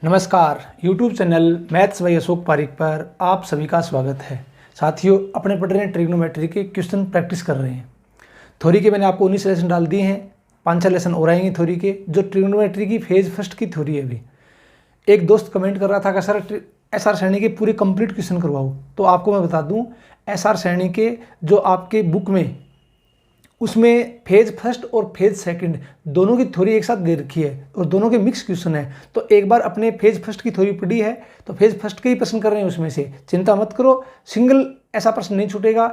नमस्कार, YouTube channel maths by Ashok Pareek पर आप सभी का स्वागत है। साथियों, अपने पढ़ रहे हैं ट्रिग्नोमेट्री के क्वेश्चन प्रैक्टिस कर रहे हैं। थ्योरी के मैंने आपको 19 लेसन डाल दिए हैं, 5-6 लेसन और आएंगे थ्योरी के, जो ट्रिग्नोमेट्री की फेज फर्स्ट की थ्योरी है। अभी एक दोस्त कमेंट कर रहा था कि सर SR श्रेणी के पूरे कंप्लीट क्वेश्चन करवाओ, तो आपको मैं बता दूँ SR श्रेणी के जो आपके बुक में उसमें फेज फर्स्ट और फेज सेकंड दोनों की थ्योरी एक साथ दे रखी है और दोनों के मिक्स क्वेश्चन है। तो एक बार अपने फेज फर्स्ट की थ्योरी पढ़ी है तो फेज फर्स्ट के ही प्रश्न कर रहे हैं उसमें से, चिंता मत करो, सिंगल ऐसा प्रश्न नहीं छूटेगा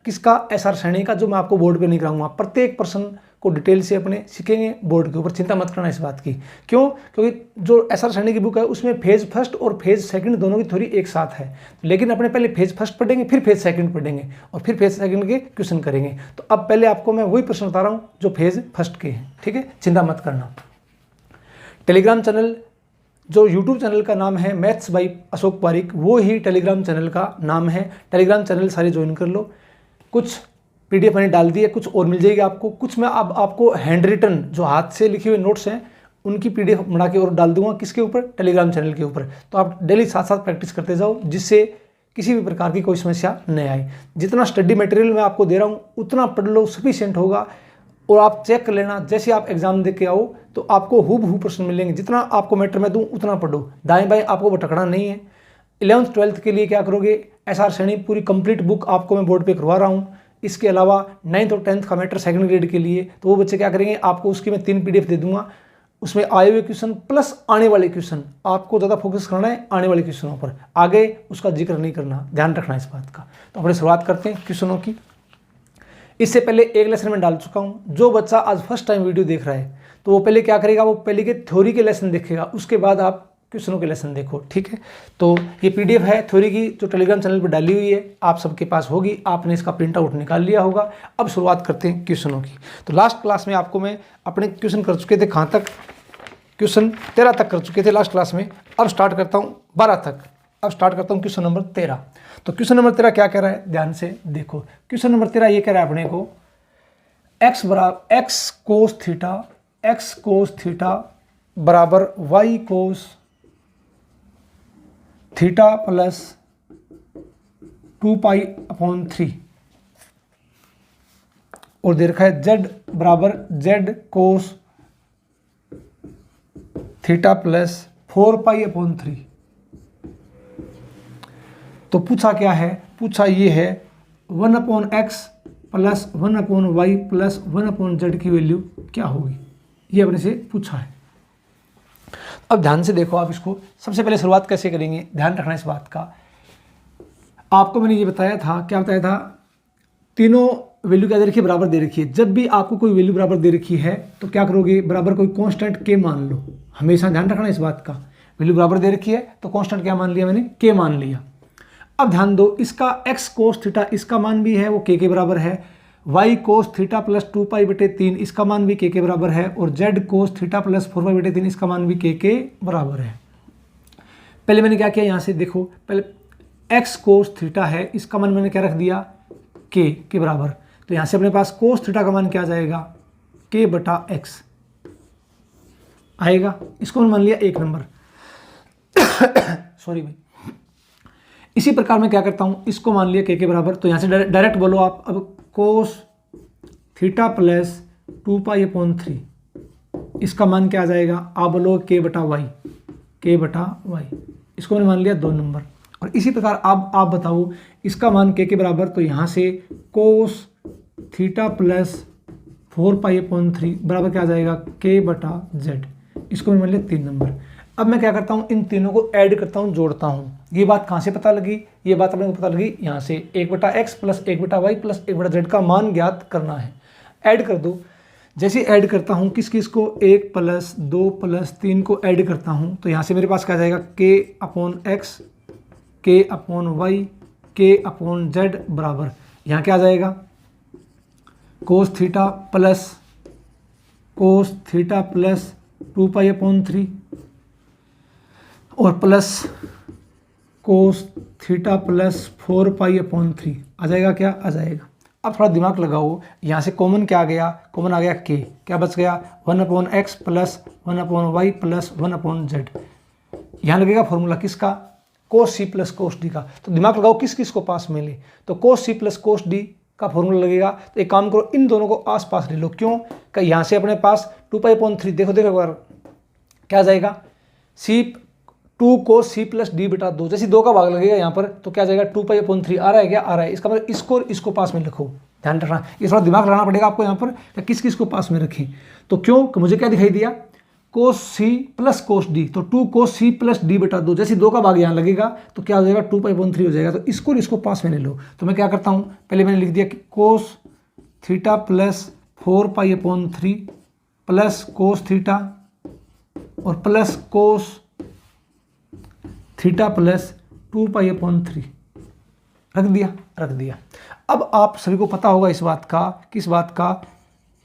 किसका SR श्रेणी का जो मैं आपको बोर्ड पे नहीं कराऊंगा। प्रत्येक प्रश्न को डिटेल से अपने सीखेंगे बोर्ड के ऊपर, चिंता मत करना इस बात की। क्यों? क्योंकि जो SR श्रेणी की बुक है उसमें फेज फर्स्ट और फेज सेकंड दोनों की थ्योरी एक साथ है, लेकिन अपने पहले फेज फर्स्ट पढ़ेंगे, फिर फेज सेकंड पढ़ेंगे और फिर फेज सेकंड के क्वेश्चन करेंगे। तो अब पहले आपको मैं वही प्रश्न बता रहा हूँ जो फेज फर्स्ट के हैं, ठीक है, चिंता मत करना। टेलीग्राम चैनल जो यूट्यूब चैनल का नाम है मैथ्स बाय अशोक पारिक, वो ही टेलीग्राम चैनल का नाम है। टेलीग्राम चैनल सारे ज्वाइन कर लो। कुछ PDF मैंने डाल दी है, कुछ और मिल जाएगी आपको, कुछ मैं अब आपको हैंड रिटन जो हाथ से लिखे हुए नोट्स हैं उनकी PDF बना के और डाल दूंगा। किसके ऊपर? टेलीग्राम चैनल के ऊपर। तो आप डेली साथ साथ प्रैक्टिस करते जाओ, जिससे किसी भी प्रकार की कोई समस्या नहीं आए। जितना स्टडी मटेरियल मैं आपको दे रहा हूँ उतना पढ़ लो, सफिशिएंट होगा। और आप चेक कर लेना, जैसे आप एग्जाम दे के आओ तो आपको हूबहू प्रश्न मिलेंगे। जितना आपको मैटर में दूँ उतना पढ़ो, दाएं बाएं आपको भटकना नहीं है। 11th 12th के लिए क्या करोगे, SR श्रेणी पूरी कंप्लीट बुक आपको मैं बोर्ड पे करवा रहा हूँ। इसके अलावा 9th और 10th का मैटर सेकंड ग्रेड के लिए, तो वो बच्चे क्या करेंगे, आपको उसकी मैं 3 PDF दे दूंगा। उसमें आए हुए क्वेश्चन प्लस आने वाले क्वेश्चन, आपको ज़्यादा फोकस करना है आने वाले क्वेश्चनों पर, आगे उसका जिक्र नहीं करना, ध्यान रखना इस बात का। तो अपने शुरुआत करते हैं क्वेश्चनों की। इससे पहले एक लेसन में डाल चुका हूँ। जो बच्चा आज फर्स्ट टाइम वीडियो देख रहा है तो वो पहले क्या करेगा, वो पहले के थ्योरी के लेसन देखेगा, उसके बाद आप क्वेश्चनों के लेसन देखो, ठीक है। तो ये PDF है थ्योरी की जो टेलीग्राम चैनल पर डाली हुई है, आप सबके पास होगी, आपने इसका प्रिंट आउट निकाल लिया होगा। अब शुरुआत करते हैं क्वेश्चनों की। तो लास्ट क्लास में आपको मैं अपने क्वेश्चन कर चुके थे, कहाँ तक? क्वेश्चन 13 तक कर चुके थे लास्ट क्लास में। अब स्टार्ट करता हूँ 12 तक। अब स्टार्ट करता हूँ क्वेश्चन नंबर 13। तो क्वेश्चन नंबर 13 क्या कह रहा है, ध्यान से देखो। क्वेश्चन नंबर 13 ये कह रहा है अपने को x cos थीटा बराबर y cos थीटा प्लस 2π/3 और दे रखा है z बराबर z cos थीटा प्लस 4π/3। तो पूछा क्या है, पूछा ये है 1/x plus 1/y plus 1/z की वैल्यू क्या होगी, ये अपने से पूछा है। अब ध्यान से देखो आप इसको। सबसे पहले शुरुआत कैसे करेंगे, ध्यान रखना इस बात का। आपको मैंने ये बताया था, क्या बताया था, तीनों वैल्यू क्या दे रखी है, बराबर दे रखी है। जब भी आपको कोई वैल्यू बराबर दे रखी है तो क्या करोगे, बराबर कोई कांस्टेंट k मान लो। हमेशा ध्यान रखना इस बात का। वैल्यू बराबर दे रखी है तो कांस्टेंट क्या मान लिया मैंने, k मान लिया। अब ध्यान दो, इसका x cos थीटा इसका मान भी है वो k के बराबर है, y cos थीटा प्लस 2π/3 इसका मान भी k के बराबर है, और z cos थीटा प्लस 4π/3 इसका मान भी k के बराबर है। पहले मैंने क्या किया, यहाँ से देखो, पहले x cos थीटा है, इसका मान मैंने क्या रख दिया, k के बराबर। तो यहाँ से अपने पास cos थीटा का मान क्या आ जाएगा, k/x आएगा। इसको मान लिया 1 नंबर सॉरी भाई। इसी प्रकार मैं क्या करता हूँ, इसको मान लिया k के बराबर, तो यहाँ से डायरेक्ट बोलो आप। अब cos थीटा प्लस 2π/3 इसका मान क्या आ जाएगा, आप बोलो k/y, k/y। इसको मैंने मान लिया 2 नंबर। और इसी प्रकार आप बताओ इसका मान k के बराबर, तो यहाँ से cos थीटा प्लस 4π/3 बराबर क्या आ जाएगा, k/z। इसको मैंने मान लिया 3 नंबर। अब मैं क्या करता हूँ, इन तीनों को ऐड करता हूँ, जोड़ता हूँ। ये बात कहाँ से पता लगी, ये बात अपने को पता लगी यहाँ से, 1/x plus 1/y plus 1/z का मान ज्ञात करना है। ऐड कर दो। जैसे ऐड करता हूँ किस किस को, 1 प्लस 2 प्लस 3 को ऐड करता हूँ, तो यहाँ से मेरे पास क्या जाएगा, k/x k/y k/z बराबर, यहाँ क्या आ जाएगा, cos थीटा प्लस 2π/3 और प्लस cos थीटा प्लस 4π/3 आ जाएगा, क्या आ जाएगा। अब थोड़ा दिमाग लगाओ, यहाँ से कॉमन क्या आ गया, कॉमन आ गया k, क्या बच गया, 1/x plus 1/y plus 1/z। यहाँ लगेगा फॉर्मूला किसका, कोस सी प्लस कोस डी का। तो दिमाग लगाओ किस किस को पास में ले, तो कोस सी प्लस कोस डी का फॉर्मूला लगेगा। तो एक काम करो, इन दोनों को आस पास ले लो। क्यों कि यहाँ से अपने पास 2π/3, देखो देखो एक बार क्या आ जाएगा, सी 2 कोस सी प्लस डी बटा 2, जैसे 2 का भाग लगेगा यहाँ पर तो क्या जाएगा 2π/3 आ रहा है, क्या आ रहा है। इसका मतलब इसको पास में लिखो, ध्यान रखना, ये थोड़ा दिमाग लगाना पड़ेगा आपको यहाँ पर किस किस को पास में रखें। तो क्यों कि मुझे क्या दिखाई दिया, कोस सी प्लस कोस डी, तो 2 कोस सी प्लस डी बटा 2, जैसे 2 का भाग यहाँ लगेगा तो क्या हो जाएगा 2π/3 हो जाएगा। तो इसको पास में ले लो। तो मैं क्या करता हूँ, पहले मैंने लिख दिया कि cos theta plus 4π/3 plus cos theta और प्लस कोस थीटा प्लस 2π/3 रख दिया। अब आप सभी को पता होगा इस बात का, किस बात का,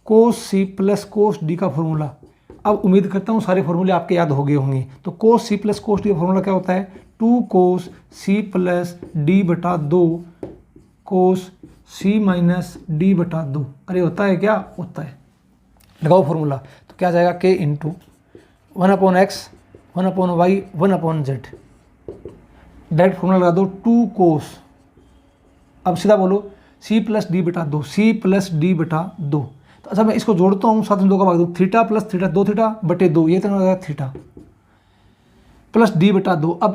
कोस सी प्लस कोस डी का फॉर्मूला। अब उम्मीद करता हूँ सारे फॉर्मूले आपके याद हो गए होंगे। तो कोस सी प्लस कोस डी का फॉर्मूला क्या होता है, 2 कोस सी प्लस डी बटा 2 कोस सी माइनस डी बटा 2। अरे होता है क्या, होता है, लगाओ फॉर्मूला। तो क्या जाएगा, के into 1/x 1/y 1/z, direct formula लगा दो 2 कोस, अब सीधा बोलो सी प्लस डी बटा 2, सी प्लस डी बटा 2। तो अच्छा मैं इसको जोड़ता हूँ, साथ में 2 का भाग दूँ, थीटा प्लस थीटा 2 थीटा बटे 2, ये तो हो जाएगा थीटा प्लस डी बटा 2। अब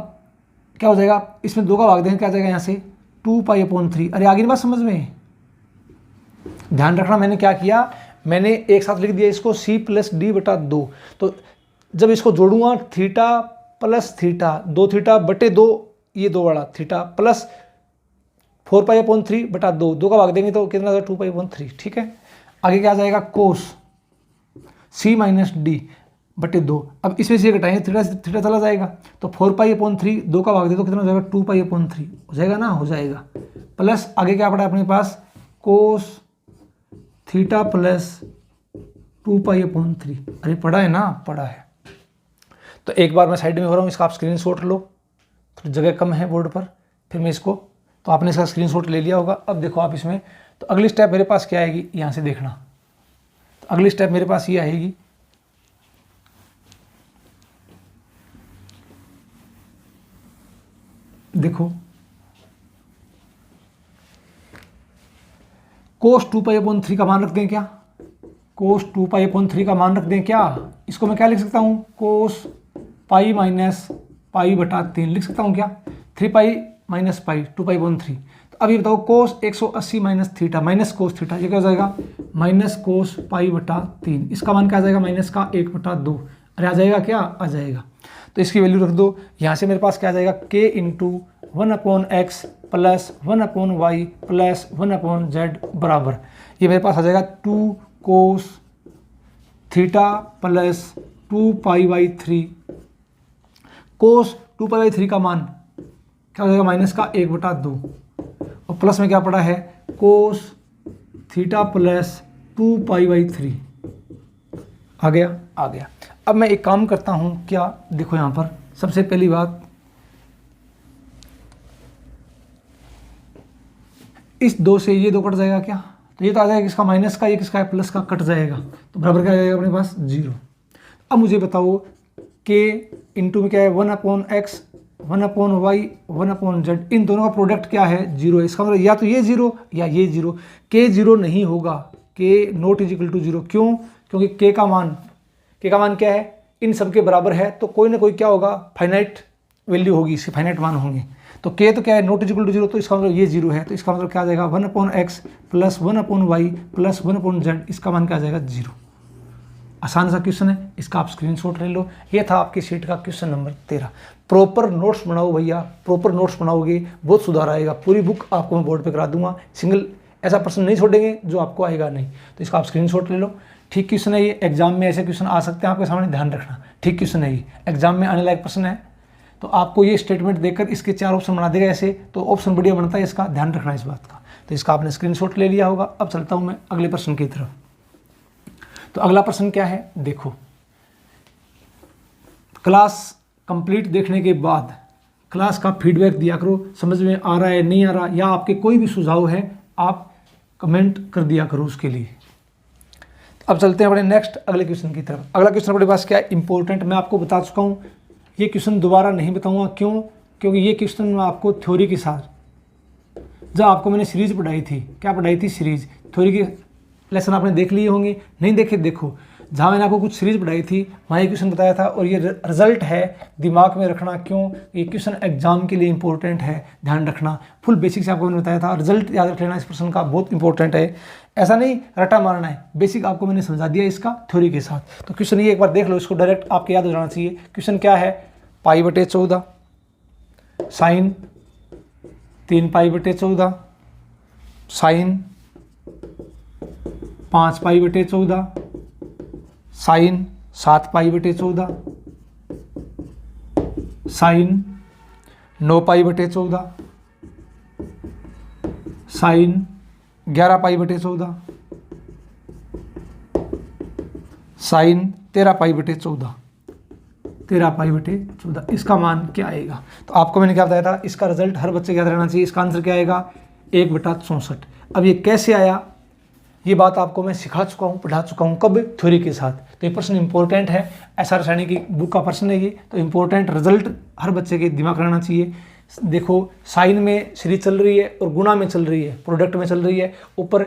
क्या हो जाएगा, इसमें 2 का भाग देंगे, क्या जाएगा यहाँ से 2π/3। अरे आगे बात समझ में, ध्यान रखना मैंने क्या किया, मैंने एक साथ लिख दिया इसको सी प्लस डी बटा 2। तो जब इसको जोड़ूंगा थीटा प्लस थीटा 2 थीटा बटे 2, ये 2 वाला थीटा प्लस 4π/3 बटा 2, 2 का भाग देंगे तो कितना 2π/3, ठीक है। आगे क्या आ जाएगा, कोस सी माइनस डी बटे 2। अब इसमें से घटाएंगे, थीटा चला जाएगा, तो 4π/3 2 का भाग दे तो कितना हो जाएगा 2π/3 हो जाएगा ना, हो जाएगा। प्लस आगे क्या पड़ा अपने पास, कोस थीटा प्लस 2π/3। अरे पढ़ा है ना, पढ़ा है। तो एक बार मैं साइड में हो रहा हूँ, इसका आप स्क्रीनशॉट लो, थोड़ी जगह कम है बोर्ड पर, फिर मैं इसको, तो आपने इसका स्क्रीनशॉट ले लिया होगा। अब देखो आप इसमें, तो अगली स्टेप मेरे पास क्या आएगी, यहाँ से देखना। तो अगली स्टेप मेरे पास ये आएगी, देखो कोस 2π/3 का मान रख दें क्या, कोस 2π/3 का मान रख दें क्या। इसको मैं क्या लिख सकता हूँ, कोस पाई माइनस पाई बटा 3 लिख सकता हूँ क्या, 3π माइनस पाई 2π/3। तो अब ये बताओ कोस 180 minus theta minus cos theta, ये क्या हो जाएगा माइनस कोस पाई बटा 3। इसका मान क्या आ जाएगा, माइनस का 1/2। अरे आ जाएगा क्या, आ जाएगा। तो इसकी वैल्यू रख दो, यहाँ से मेरे पास क्या आ जाएगा, के into 1/x plus 1/y plus 1/z बराबर, ये मेरे पास आ जाएगा 2 कोस थीटा प्लस 2π/3। कोस 2π/3 का मान क्या हो जाएगा, माइनस का 1/2, और प्लस में क्या पड़ा है, कोस थीटा प्लस 2π/3। आ गया, आ गया। अब मैं एक काम करता हूँ, क्या देखो यहाँ पर सबसे पहली बात, इस 2 से ये 2 कट जाएगा क्या, तो ये तो आ जाएगा किसका, माइनस का, ये किसका है, प्लस का, कट जाएगा, तो बराबर क्या आ जाएगा अपने पास 0। अब मुझे बताओ के इंटू में क्या है 1/x 1/y 1/z, इन दोनों का प्रोडक्ट क्या है, 0 है। इसका मतलब या तो ये 0 या ये 0, के 0 नहीं होगा, के नॉट इज इक्वल टू 0। क्यों, क्योंकि के का मान क्या है, इन सब के बराबर है, तो कोई ना कोई क्या होगा, फाइनाइट वैल्यू होगी, इसके फाइनाइट मान होंगे। तो के तो क्या है, नॉट इज इक्वल टू 0, तो इसका मतलब ये 0 है, तो इसका मतलब क्या आ जाएगा 1/x plus 1/y plus 1/z, इसका मान क्या आ जाएगा 0। आसान सा क्वेश्चन है, इसका आप स्क्रीनशॉट ले लो। ये था आपकी शीट का क्वेश्चन नंबर 13। प्रॉपर नोट्स बनाओ भैया, प्रॉपर नोट्स बनाओगे बहुत सुधार आएगा। पूरी बुक आपको मैं बोर्ड पे करा दूंगा, सिंगल ऐसा प्रश्न नहीं छोड़ेंगे जो आपको आएगा नहीं। तो इसका आप स्क्रीनशॉट ले लो। ठीक क्वेश्चन है ये, एग्जाम में ऐसे क्वेश्चन आ सकते हैं आपके सामने, ध्यान रखना। ठीक क्वेश्चन है ये, एग्जाम में आने लायक प्रश्न है। तो आपको ये स्टेटमेंट देकर इसके 4 ऑप्शन बना देगा ऐसे, तो ऑप्शन बढ़िया बनता है, इसका ध्यान रखना इस बात का। तो इसका आपने स्क्रीनशॉट ले लिया होगा। अब चलता हूँ मैं अगले प्रश्न की तरफ। तो अगला प्रश्न क्या है, देखो क्लास कंप्लीट देखने के बाद क्लास का फीडबैक दिया करो, समझ में आ रहा है नहीं आ रहा, या आपके कोई भी सुझाव है आप कमेंट कर दिया करो उसके लिए। अब चलते हैं अपने नेक्स्ट अगले क्वेश्चन की तरफ। अगला क्वेश्चन अपने पास क्या है, इंपॉर्टेंट, मैं आपको बता चुका हूँ ये क्वेश्चन दोबारा नहीं बताऊंगा, क्यों? क्योंकि ये क्वेश्चन मैं आपको थ्योरी के साथ, जब आपको मैंने सीरीज पढ़ाई थी, क्या पढ़ाई थी? सीरीज। थ्योरी के लेसन आपने देख लिए होंगे, नहीं देखे देखो, जहाँ मैंने आपको कुछ सीरीज पढ़ाई थी वहाँ ये क्वेश्चन बताया था, और ये रिजल्ट है, दिमाग में रखना। क्यों? ये क्वेश्चन एग्जाम के लिए इंपॉर्टेंट है, ध्यान रखना। फुल बेसिक से आपको मैंने बताया था, रिजल्ट याद रख लेना इस प्रश्न का, बहुत इंपॉर्टेंट है। ऐसा नहीं रटा मारना है, बेसिक आपको मैंने समझा दिया इसका थ्योरी के साथ। तो क्वेश्चन ये एक बार देख लो, इसको डायरेक्ट आपके याद हो जाना चाहिए। क्वेश्चन क्या है? π/14 sine 3π/14 sine 5π/14 sine 7π/14 sine 9π/14 sine 11π/14 sine 13π/14 13π/14 इसका मान क्या आएगा? तो आपको मैंने क्या बताया था, इसका रिजल्ट हर बच्चे को याद रहना चाहिए। इसका आंसर क्या आएगा? 1/64। अब ये कैसे आया, ये बात आपको मैं सिखा चुका हूँ, पढ़ा चुका हूँ। कब? थ्योरी के साथ। तो ये प्रश्न इंपॉर्टेंट है, एसआर रसायन की बुक का प्रश्न है ये, तो इंपॉर्टेंट रिजल्ट हर बच्चे के दिमाग रहना चाहिए। देखो साइन में सीरीज चल रही है और गुणा में चल रही है, प्रोडक्ट में चल रही है। ऊपर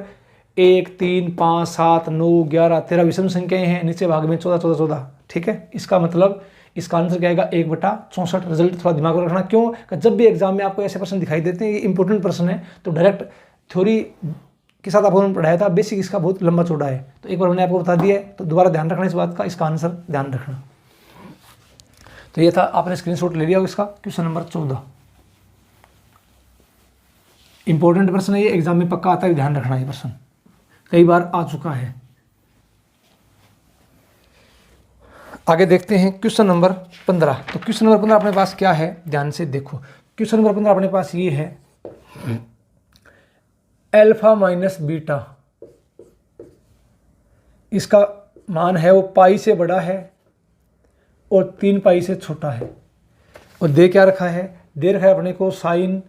1, 3, 5, 7, 9, 11, 13 विषम संख्याएं हैं, नीचे भाग में 14, 14, 14। ठीक है, इसका मतलब इसका आंसर क्या आएगा? 1/64। रिजल्ट थोड़ा दिमाग में रखना। क्यों? कि जब भी एग्जाम में आपको ऐसे प्रश्न दिखाई देते हैं, ये इंपॉर्टेंट प्रश्न है, तो डायरेक्ट थ्योरी के साथ आपको मैंने पढ़ाया था, बेसिक इसका बहुत लंबा चौड़ा है, तो एक बार मैंने आपको बता दिया है, तो दोबारा ध्यान रखना इस बात का, इसका आंसर ध्यान रखना। तो ये था, आपने स्क्रीनशॉट ले लिया हो इसका। क्वेश्चन नंबर 14 इंपॉर्टेंट प्रश्न है ये, एग्जाम में पक्का आता है, ध्यान रखना। ये प्रश्न कई बार आ चुका है। आगे देखते हैं क्वेश्चन नंबर 15। तो क्वेश्चन नंबर 15 अपने पास क्या है, ध्यान से देखो। क्वेश्चन नंबर 15 अपने पास ये है, अल्फा माइनस बीटा, इसका मान है वो पाई से बड़ा है और 3 पाई से छोटा है, और दे क्या रखा है? दे रखा है अपने को sine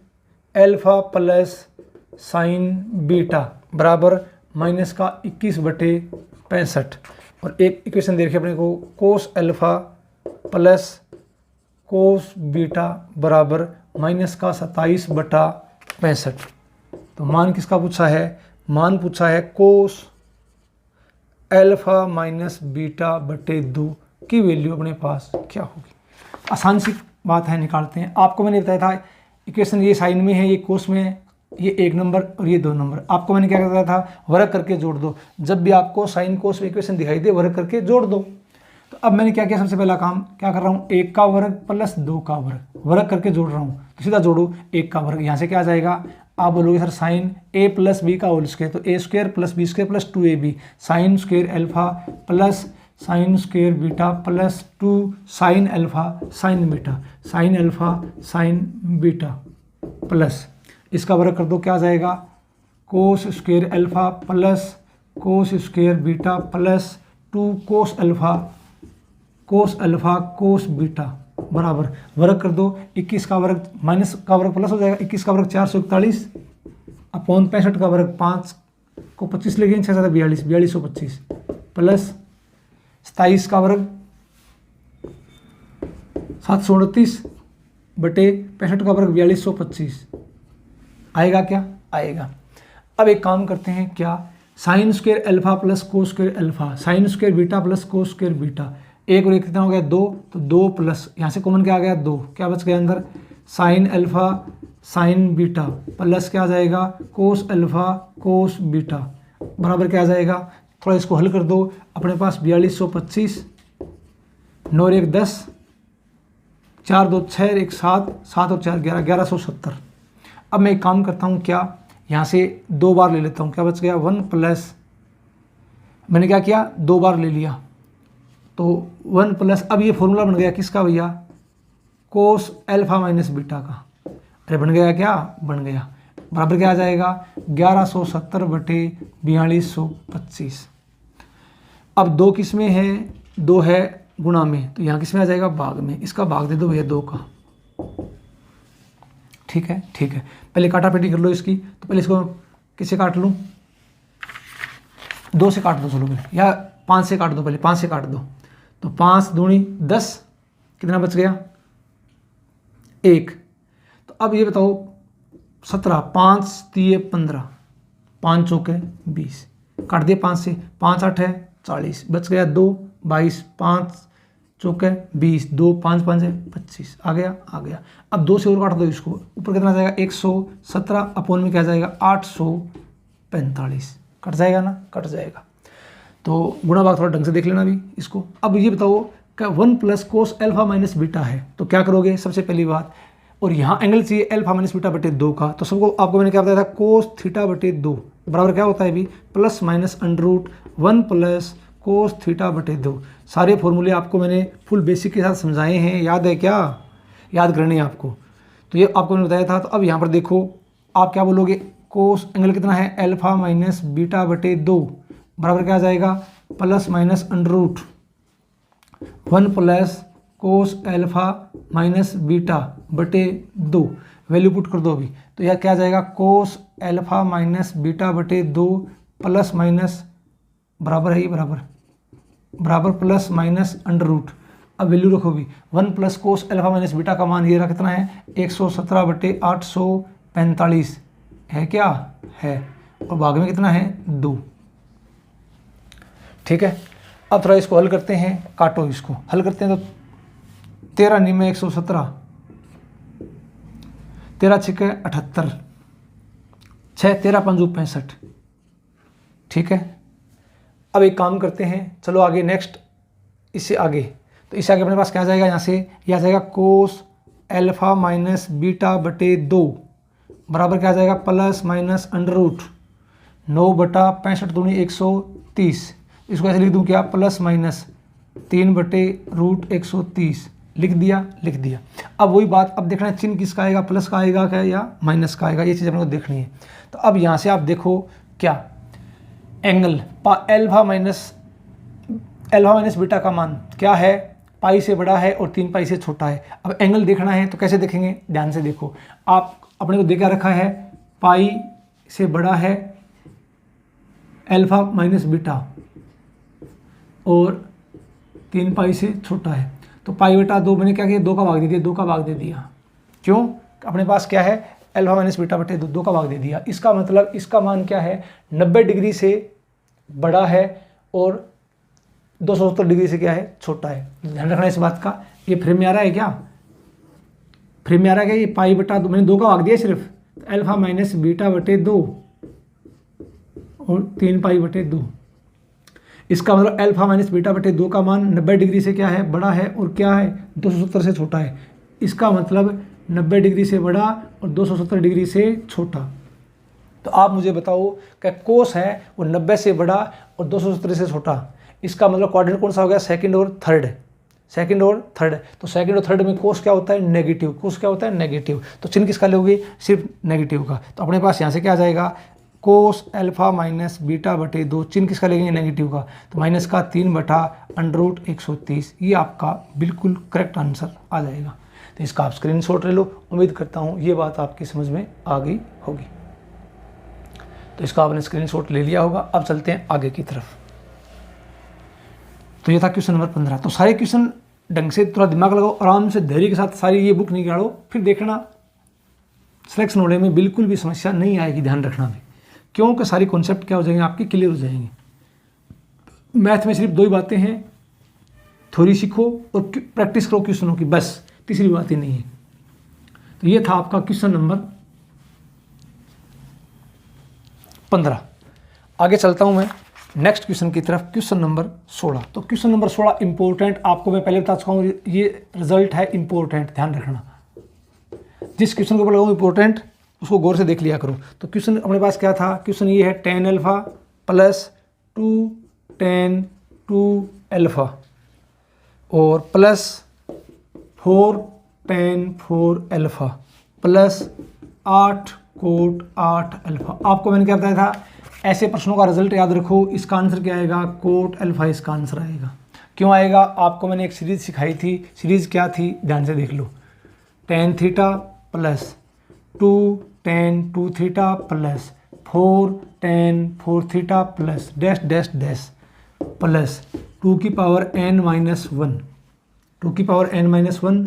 alpha plus sign beta बराबर माइनस का 21/65, और एक इक्वेशन दे रखी है अपने को कोस अल्फा प्लस कोस बीटा बराबर माइनस का 27/65। तो मान किसका पूछा है? मान पूछा है कोस अल्फा माइनस बीटा बटे 2 की वैल्यू अपने पास क्या होगी? आसान सी बात है, निकालते हैं। आपको मैंने बताया था इक्वेशन ये साइन में है, ये कोस में है, ये 1 नंबर और ये 2 नंबर। आपको मैंने क्या बताया था? वर्ग करके जोड़ दो। जब भी आपको साइन कोस में इक्वेशन दिखाई दे, वर्ग करके जोड़ दो। तो अब मैंने क्या किया? सबसे पहला काम क्या कर रहा हूँ? 1 का वर्ग प्लस 2 का वर्ग करके जोड़ रहा हूँ। तो सीधा जोड़ो 1 का वर्ग, यहाँ से क्या आ जाएगा? आप बोलोगे sir sine a plus B का होल स्क्वायर, तो a square plus B square plus 2ab, sine square alpha plus sine square beta plus 2 sine alpha sine beta, sine alpha sine beta plus इसका वर्ग कर दो, क्या आ जाएगा? Cos square alpha plus cos square beta plus 2 cos alpha cos beta बराबर वर्ग कर दो 21 का वर्ग माइनस का वर्ग प्लस हो जाएगा, 21 का वर्ग 441 अपॉन 65 का वर्ग 5 को 25 ले गए, 6 × 42 4225 प्लस 27 का वर्ग 729 बटे 65 का वर्ग 4225 आएगा क्या? आएगा। अब एक काम करते हैं, क्या? Sign square alpha plus cos square alpha, sign square beta plus cos square beta, 1 और 1 कितना हो गया? 2, तो 2 प्लस यहाँ से कॉमन क्या आ गया? 2, क्या बच गया अंदर? Sign alpha sine beta plus क्या आ जाएगा? कोस अल्फा कोस बीटा बराबर क्या आ जाएगा? थोड़ा इसको हल कर दो, अपने पास 4225, 9 और 1 10, 4 2 6 1 7, 7 और 4 11, 1170। अब मैं एक काम करता हूँ, क्या? यहाँ से 2 बार ले लेता हूँ, क्या बच गया? 1 प्लस, मैंने क्या किया? 2 बार ले लिया, तो 1 प्लस, अब ये फॉर्मूला बन गया किसका भैया? कोस अल्फा माइनस बीटा का। अरे बन गया क्या? बन गया। बराबर क्या आ जाएगा? 1170 बटे 4225। अब 2 किस में है? 2 है गुणा में, तो यहाँ किस में आ जाएगा? भाग में। इसका भाग दे दो भैया 2 का। ठीक है, ठीक है। पहले काटा पेटी कर लो इसकी, तो पहले इसको किससे काट लूँ? 2 से काट दो, चलो पहले, या 5 से काट दो, पहले 5 से काट दो। तो 5 दूनी 10, कितना बच गया? 1। तो अब ये बताओ 17, 5 3 15, 5 चौके 20, काट दिए 5 से, 5 8 है 40, बच गया 2, 22, 5 चौके 20, 2 5 5 है 25, आ गया। अब 2 से और काट दो इसको, ऊपर कितना जाएगा 117 अपोन में क्या जाएगा 845, कट जाएगा ना, कट जाएगा। तो गुणा भाग थोड़ा ढंग से देख लेना भी इसको। अब ये बताओ क्या 1 plus cos alpha minus beta है, तो क्या करोगे सबसे पहली बात, और यहाँ एंगल चाहिए अल्फा माइनस बीटा बटे 2 का, तो सबको आपको मैंने क्या बताया था कोस थीटा बटे 2 बराबर क्या होता है अभी plus minus under root 1 plus cos theta बटे 2। सारे फॉर्मूले आपको मैंने फुल बेसिक के साथ समझाए हैं, याद है क्या, याद करनी है आपको। तो ये आपको मैंने बताया था। तो अब यहाँ पर देखो आप क्या बोलोगे, कोस एंगल कितना है अल्फा माइनस बीटा बटे 2 बराबर क्या आ जाएगा plus minus under root 1 plus cos alpha minus beta बटे 2, वैल्यू पुट कर दो अभी। तो यह क्या आ जाएगा कोस अल्फा माइनस बीटा बटे 2 प्लस माइनस बराबर है, ये बराबर प्लस माइनस अंडर रूट। अब वैल्यू रखो भी 1 plus cos alpha minus beta का मान ये रहा कितना है 117 बटे 845 है, क्या है, और भाग में कितना है 2। ठीक है। अब थोड़ा इसको हल करते हैं, काटो इसको, हल करते हैं। तो 13 निमे 117, 13 6 78, 6 13 5 65। ठीक है। अब एक काम करते हैं, चलो आगे नेक्स्ट, इससे आगे, तो इससे आगे अपने पास क्या आ जाएगा, यहाँ से यह आ जाएगा कोस अल्फा माइनस बीटा बटे 2 बराबर क्या आ जाएगा प्लस माइनस अंडर रूट 9 बटा 65 दूनी 130। इसको ऐसे लिख दूँ क्या प्लस माइनस 3 बटे रूट 130, लिख दिया। अब वही बात, अब देखना है चिन्ह किसका आएगा, प्लस का आएगा क्या या माइनस का आएगा, ये चीज़ अपने को देखनी है। तो अब यहाँ से आप देखो क्या एंगल अल्फा माइनस बीटा का मान क्या है, पाई से बड़ा है और 3 पाई से छोटा है। अब एंगल देखना है तो कैसे देखेंगे, ध्यान से देखो, आप अपने को देखा रखा है पाई से बड़ा है अल्फा माइनस बीटा और 3 पाई से छोटा है। तो पाई बटा 2 मैंने क्या किया 2 का भाग दे दिया, 2 का भाग दे दिया। क्यों, अपने पास क्या है अल्फा माइनस बीटा बटे 2 का भाग दे दिया। इसका मतलब इसका मान क्या है 90 डिग्री से बड़ा है और 270 डिग्री से क्या है छोटा है। ध्यान रखना इस बात का। ये फ्रेम में आ रहा है क्या, फ्रेम में आ रहा है क्या, ये पाई बटा 2 मैंने 2 का भाग दिया सिर्फ, अल्फा माइनस बीटा बटे 2 और 3 पाई बटे 2। इसका मतलब अल्फा माइनस बीटा बटे 2 का मान 90 डिग्री से क्या है बड़ा है और क्या है 270 से छोटा है। इसका मतलब 90 डिग्री से बड़ा और 270 डिग्री से छोटा। तो आप मुझे बताओ कि कोस है वो 90 से बड़ा और 270 से छोटा, इसका मतलब क्वाड्रेंट कौन सा हो गया सेकंड और थर्ड। तो सेकंड और थर्ड में कोस क्या होता है नेगेटिव, कोस क्या होता है नेगेटिव। तो चिन्ह किसका लोगे सिर्फ नेगेटिव का। तो अपने पास यहाँ से क्या आ जाएगा कोस अल्फा माइनस बीटा बटे 2, चिन्ह किसका लेंगे नेगेटिव का, तो माइनस का 3 बटा अंडर रूट 130। ये आपका बिल्कुल करेक्ट आंसर आ जाएगा। तो इसका आप स्क्रीनशॉट ले लो। उम्मीद करता हूँ ये बात आपकी समझ में आ गई होगी। तो इसका आपने स्क्रीनशॉट ले लिया होगा। अब चलते हैं आगे की तरफ। तो ये था क्वेश्चन नंबर 15। तो सारे क्वेश्चन ढंग से थोड़ा दिमाग लगाओ, आराम से धैर्य के साथ सारी ये बुक निकालो, फिर देखना सिलेक्शन होने में बिल्कुल भी समस्या नहीं आएगी। ध्यान रखना भी, क्योंकि सारी कॉन्सेप्ट क्या हो जाएंगे आपकी क्लियर हो जाएंगे। मैथ में सिर्फ 2 ही बातें हैं, थ्योरी सीखो और प्रैक्टिस करो क्वेश्चनों की, बस तीसरी बात ही नहीं है। तो ये था आपका क्वेश्चन नंबर 15। आगे चलता हूं मैं नेक्स्ट क्वेश्चन की तरफ, क्वेश्चन नंबर 16। तो क्वेश्चन नंबर 16 इंपॉर्टेंट, आपको मैं पहले बता चुका हूँ ये रिजल्ट है इंपॉर्टेंट। ध्यान रखना, जिस क्वेश्चन को बोला हूँ इंपॉर्टेंट उसको गौर से देख लिया करो। तो क्वेश्चन अपने पास क्या था, क्वेश्चन ये है tan alpha plus 2 tan 2 alpha और plus 4 tan 4 alpha plus 8 cot 8 alpha. आपको मैंने क्या बताया था, ऐसे प्रश्नों का रिजल्ट याद रखो। इसका आंसर क्या आएगा कोट अल्फा, इसका आंसर आएगा। क्यों आएगा, आपको मैंने एक सीरीज सिखाई थी, सीरीज क्या थी ध्यान से देख लो। tan theta plus 2 tan 2 theta plus 4 tan 4 theta plus dash dash dash plus 2 की पावर n-1 2 की पावर n-1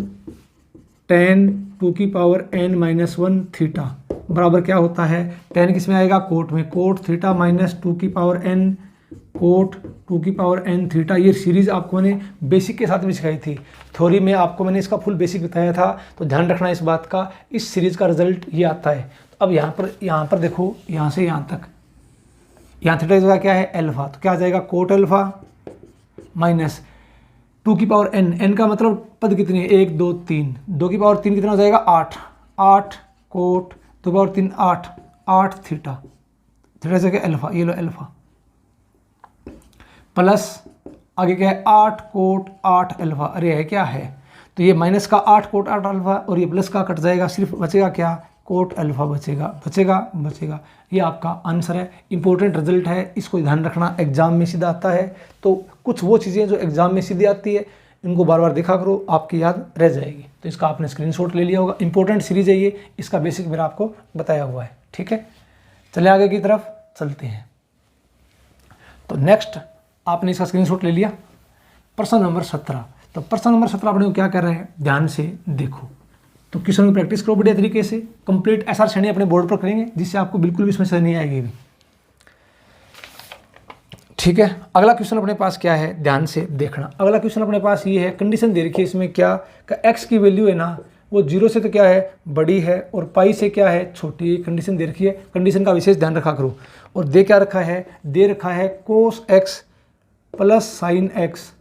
tan टू की पावर n माइनस 1 थीटा बराबर क्या होता है, tan किस में आएगा, कोट में, कोट थीटा माइनस टू की पावर n कोट टू की पावर n थीटा। ये सीरीज आपको मैंने बेसिक के साथ भी सिखाई थी, थ्योरी में आपको मैंने इसका फुल बेसिक बताया था, तो ध्यान रखना इस बात का, इस सीरीज का रिजल्ट ये आता है। तो अब यहाँ पर देखो, यहाँ से यहाँ तक, यहाँ थीटा की जगह क्या है, अल्फा, तो क्या आ जाएगा, कोट अल्फा माइनस टू की पावर n का मतलब पद कितनी है, 1 2 3, 2 की पावर 3 कितना हो जाएगा, 8 कोट 2 की पावर 3 8 थीटा, थीटा जगह अल्फा, ये लो अल्फा, प्लस आगे क्या है, 8 कोट 8 अल्फा, अरे है क्या है, तो ये माइनस का 8 कोट 8 अल्फा और ये प्लस का कट जाएगा, सिर्फ बचेगा क्या, कोट अल्फा बचेगा। ये आपका आंसर है, इंपॉर्टेंट रिजल्ट है, इसको ध्यान रखना, एग्जाम में सीधा आता है। तो कुछ वो चीज़ें जो एग्जाम में सीधी आती है, इनको बार बार देखा करो, आपकी याद रह जाएगी। तो इसका आपने स्क्रीनशॉट ले लिया होगा, इंपॉर्टेंट सीरीज है ये, इसका बेसिक मेरा आपको बताया हुआ है, ठीक है। चले आगे की तरफ चलते हैं। तो नेक्स्ट आपने इसका स्क्रीनशॉट ले लिया, प्रश्न नंबर 17। तो प्रश्न नंबर 17 अपने को क्या कर रहे हैं, ध्यान से देखो। तो क्वेश्चन की प्रैक्टिस करो बढ़िया तरीके से, कंप्लीट एसआर श्रेणी अपने बोर्ड पर करेंगे, जिससे आपको बिल्कुल भी समस्या नहीं आएगी भी, ठीक है। अगला क्वेश्चन अपने पास क्या है, ध्यान से देखना। अगला क्वेश्चन अपने पास ये है, कंडीशन दे रखी है इसमें क्या, एक्स की वैल्यू है ना, वो 0 से तो क्या है, बड़ी है, और पाई से क्या है, छोटी है। कंडीशन दे रखी है, कंडीशन का विशेष ध्यान रखा करो। और दे क्या रखा है, दे रखा है cos x plus sine x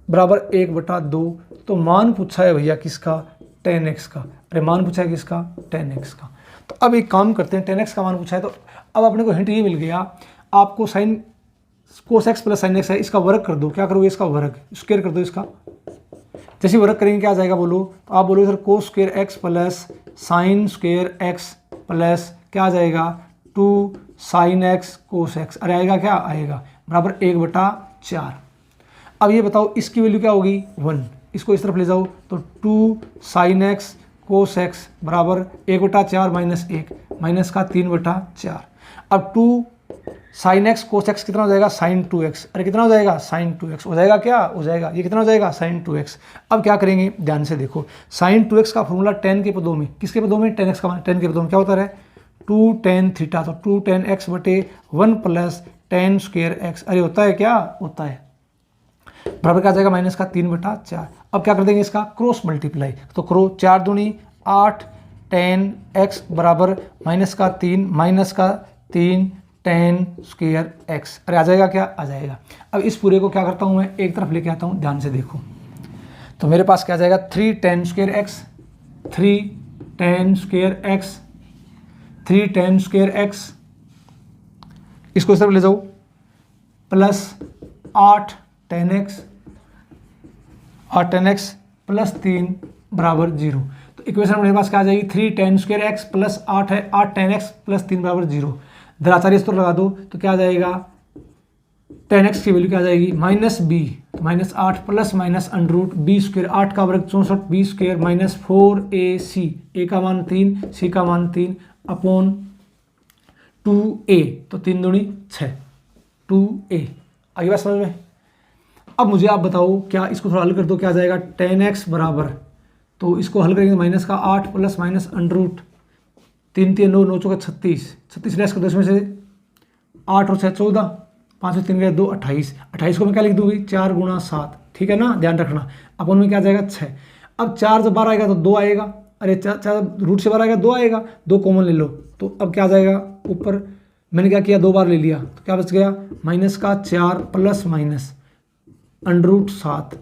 बराबर 1/2। तो मान पूछा है भैया किसका, tan x का, अरे मान पूछा है किसका, tan x का। तो अब एक काम करते हैं, tan x का मान पूछा है, तो अब अपने को हिंट ये मिल गया, आपको sine cos x plus sine x है, इसका वर्ग कर दो, क्या करोगे, इसका वर्ग स्क्वायर कर दो इसका। जैसे वर्ग करेंगे क्या आ जाएगा, बोलो, तो आप बोलोगे sir cos square x plus sine square x plus क्या आ जाएगा, 2 साइन एक्स कोस एक्स, अरे आएगा क्या, आएगा बराबर 1/4। अब ये बताओ इसकी वैल्यू क्या होगी, 1, इसको इस तरफ ले जाओ, तो 2 साइन एक्स कोस एक्स बराबर 1/4 माइनस 1, माइनस का 3/4। अब 2 साइन एक्स कोस एक्स कितना हो जाएगा, साइन 2x, अरे कितना हो जाएगा, साइन 2x हो जाएगा, क्या हो जाएगा, ये कितना हो जाएगा, साइन 2x। अब क्या करेंगे, ध्यान से देखो, साइन 2x का फॉर्मूला tan के पदों में, किसके पदों में, tan x का मान, tan के पदों में क्या होता है, 2 tan थीटा, तो 2 tan x बटे 1 प्लस tan स्क्वायर x, अरे होता है क्या, होता है बराबर क्या आ जाएगा, माइनस का 3/4। अब क्या कर देंगे, इसका क्रॉस मल्टीप्लाई, तो करो, 4 दूनी 8 tan x बराबर माइनस का 3 माइनस का 3 tan स्क्वायर x, अरे आ जाएगा क्या, आ जाएगा। अब इस पूरे को क्या करता हूँ मैं, एक तरफ लेके आता हूँ, ध्यान से देखो। तो मेरे पास क्या आ जाएगा, 3 tan square x, 3 tan square x, 3 tan square x, इसको इस तरफ ले जाओ, plus 8 tan x, 8 tan x plus 3 बराबर 0। तो इक्वेशन मेरे पास क्या आ जाएगी, 3 tan स्क्वायर x प्लस 8 है, 8 tan x प्लस 3 बराबर 0। द्राचार्य सूत्र लगा दो, तो क्या आ जाएगा, tan x की वैल्यू क्या आ जाएगी, माइनस बी, तो minus 8 plus minus under B square, 8 का वर्ग 64, बी स्क्वायर माइनस 4ac, ए का मान 3, सी का मान 3 अपॉन 2a, तो 3 दूनी 6, 2a। आगे बात समझ में। अब मुझे आप बताओ, क्या इसको थोड़ा हल कर दो, क्या आ जाएगा, tan x बराबर, तो इसको हल करेंगे, माइनस का 8 प्लस माइनस अंडर 3 3 9 9 चौका 36, 36 लेस कर दो, इसमें से 8 और 6 14, 5 और 3 गए 2, 28, 28 को मैं क्या लिख दूंगी, 4 × 7, ठीक है ना, ध्यान रखना। अपन में क्या आ जाएगा, 6। अब 4 जब 12 आएगा तो 2 आएगा, अरे 4 रूट से 12 आएगा, 2 आएगा, 2 कॉमन ले लो, तो अब क्या आ जाएगा, ऊपर मैंने क्या किया, 2 बार ले लिया, तो क्या बच गया, माइनस का 4 प्लस माइनस अंडर 7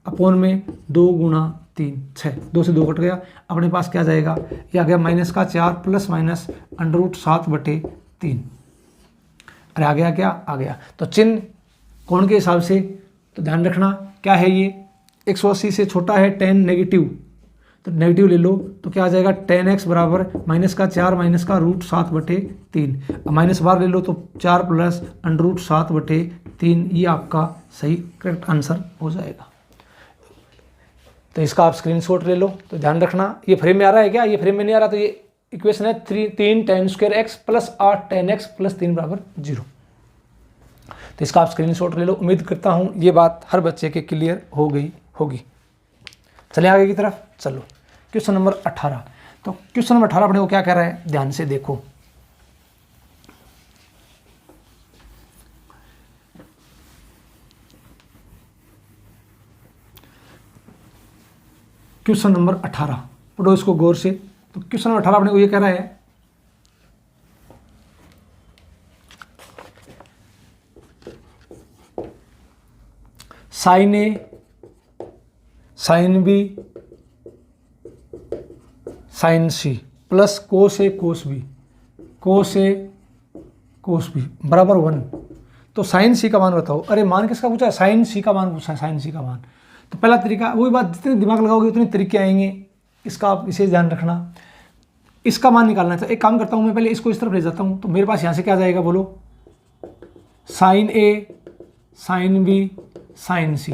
अपॉन में 2 × 3 6, 2 से 2 कट गया, अपने पास क्या जाएगा, ये आ गया माइनस का 4 प्लस माइनस अंडर 7 बटे 3, अरे आ गया क्या, आ गया। तो चिन्ह कोण के हिसाब से, तो ध्यान रखना क्या है, ये 180 से छोटा है, tan नेगेटिव, तो नेगेटिव ले लो, तो क्या आ जाएगा, tan x बराबर माइनस का 4 माइनस का √7 बटे 3, माइनस बार ले लो, तो 4 प्लस अंडर 7 बटे 3, ये आपका सही करेक्ट आंसर हो जाएगा। तो इसका आप स्क्रीनशॉट ले लो। तो ध्यान रखना, ये फ्रेम में आ रहा है क्या, ये फ्रेम में नहीं आ रहा, तो ये इक्वेशन है 3 tan square x plus 8 tan x plus 3 बराबर 0। तो इसका आप स्क्रीनशॉट ले लो। उम्मीद करता हूँ ये बात हर बच्चे के क्लियर हो गई होगी। चले आगे की तरफ, चलो क्वेश्चन नंबर 18। तो क्वेश्चन नंबर 18 अपने को क्या कह रहा है, ध्यान से देखो। क्वेश्चन नंबर 18 पढ़ो इसको गौर से। तो क्वेश्चन नंबर 18 अपने को ये कह रहा है sine A, sine B, sine C plus cos A cos B, cos A cos B बराबर 1। तो साइन सी का मान बताओ। अरे मान किसका पूछा है, साइन सी का मान पूछा है, साइन सी का मान। तो पहला तरीका, वही बात, जितने दिमाग लगाओगे उतने तरीके आएंगे, इसका आप विशेष ध्यान रखना। इसका मान निकालना है तो एक काम करता हूँ मैं, पहले इसको इस तरफ ले जाता हूँ। तो मेरे पास यहाँ से क्या जाएगा बोलो, sign A, sine B, sine C,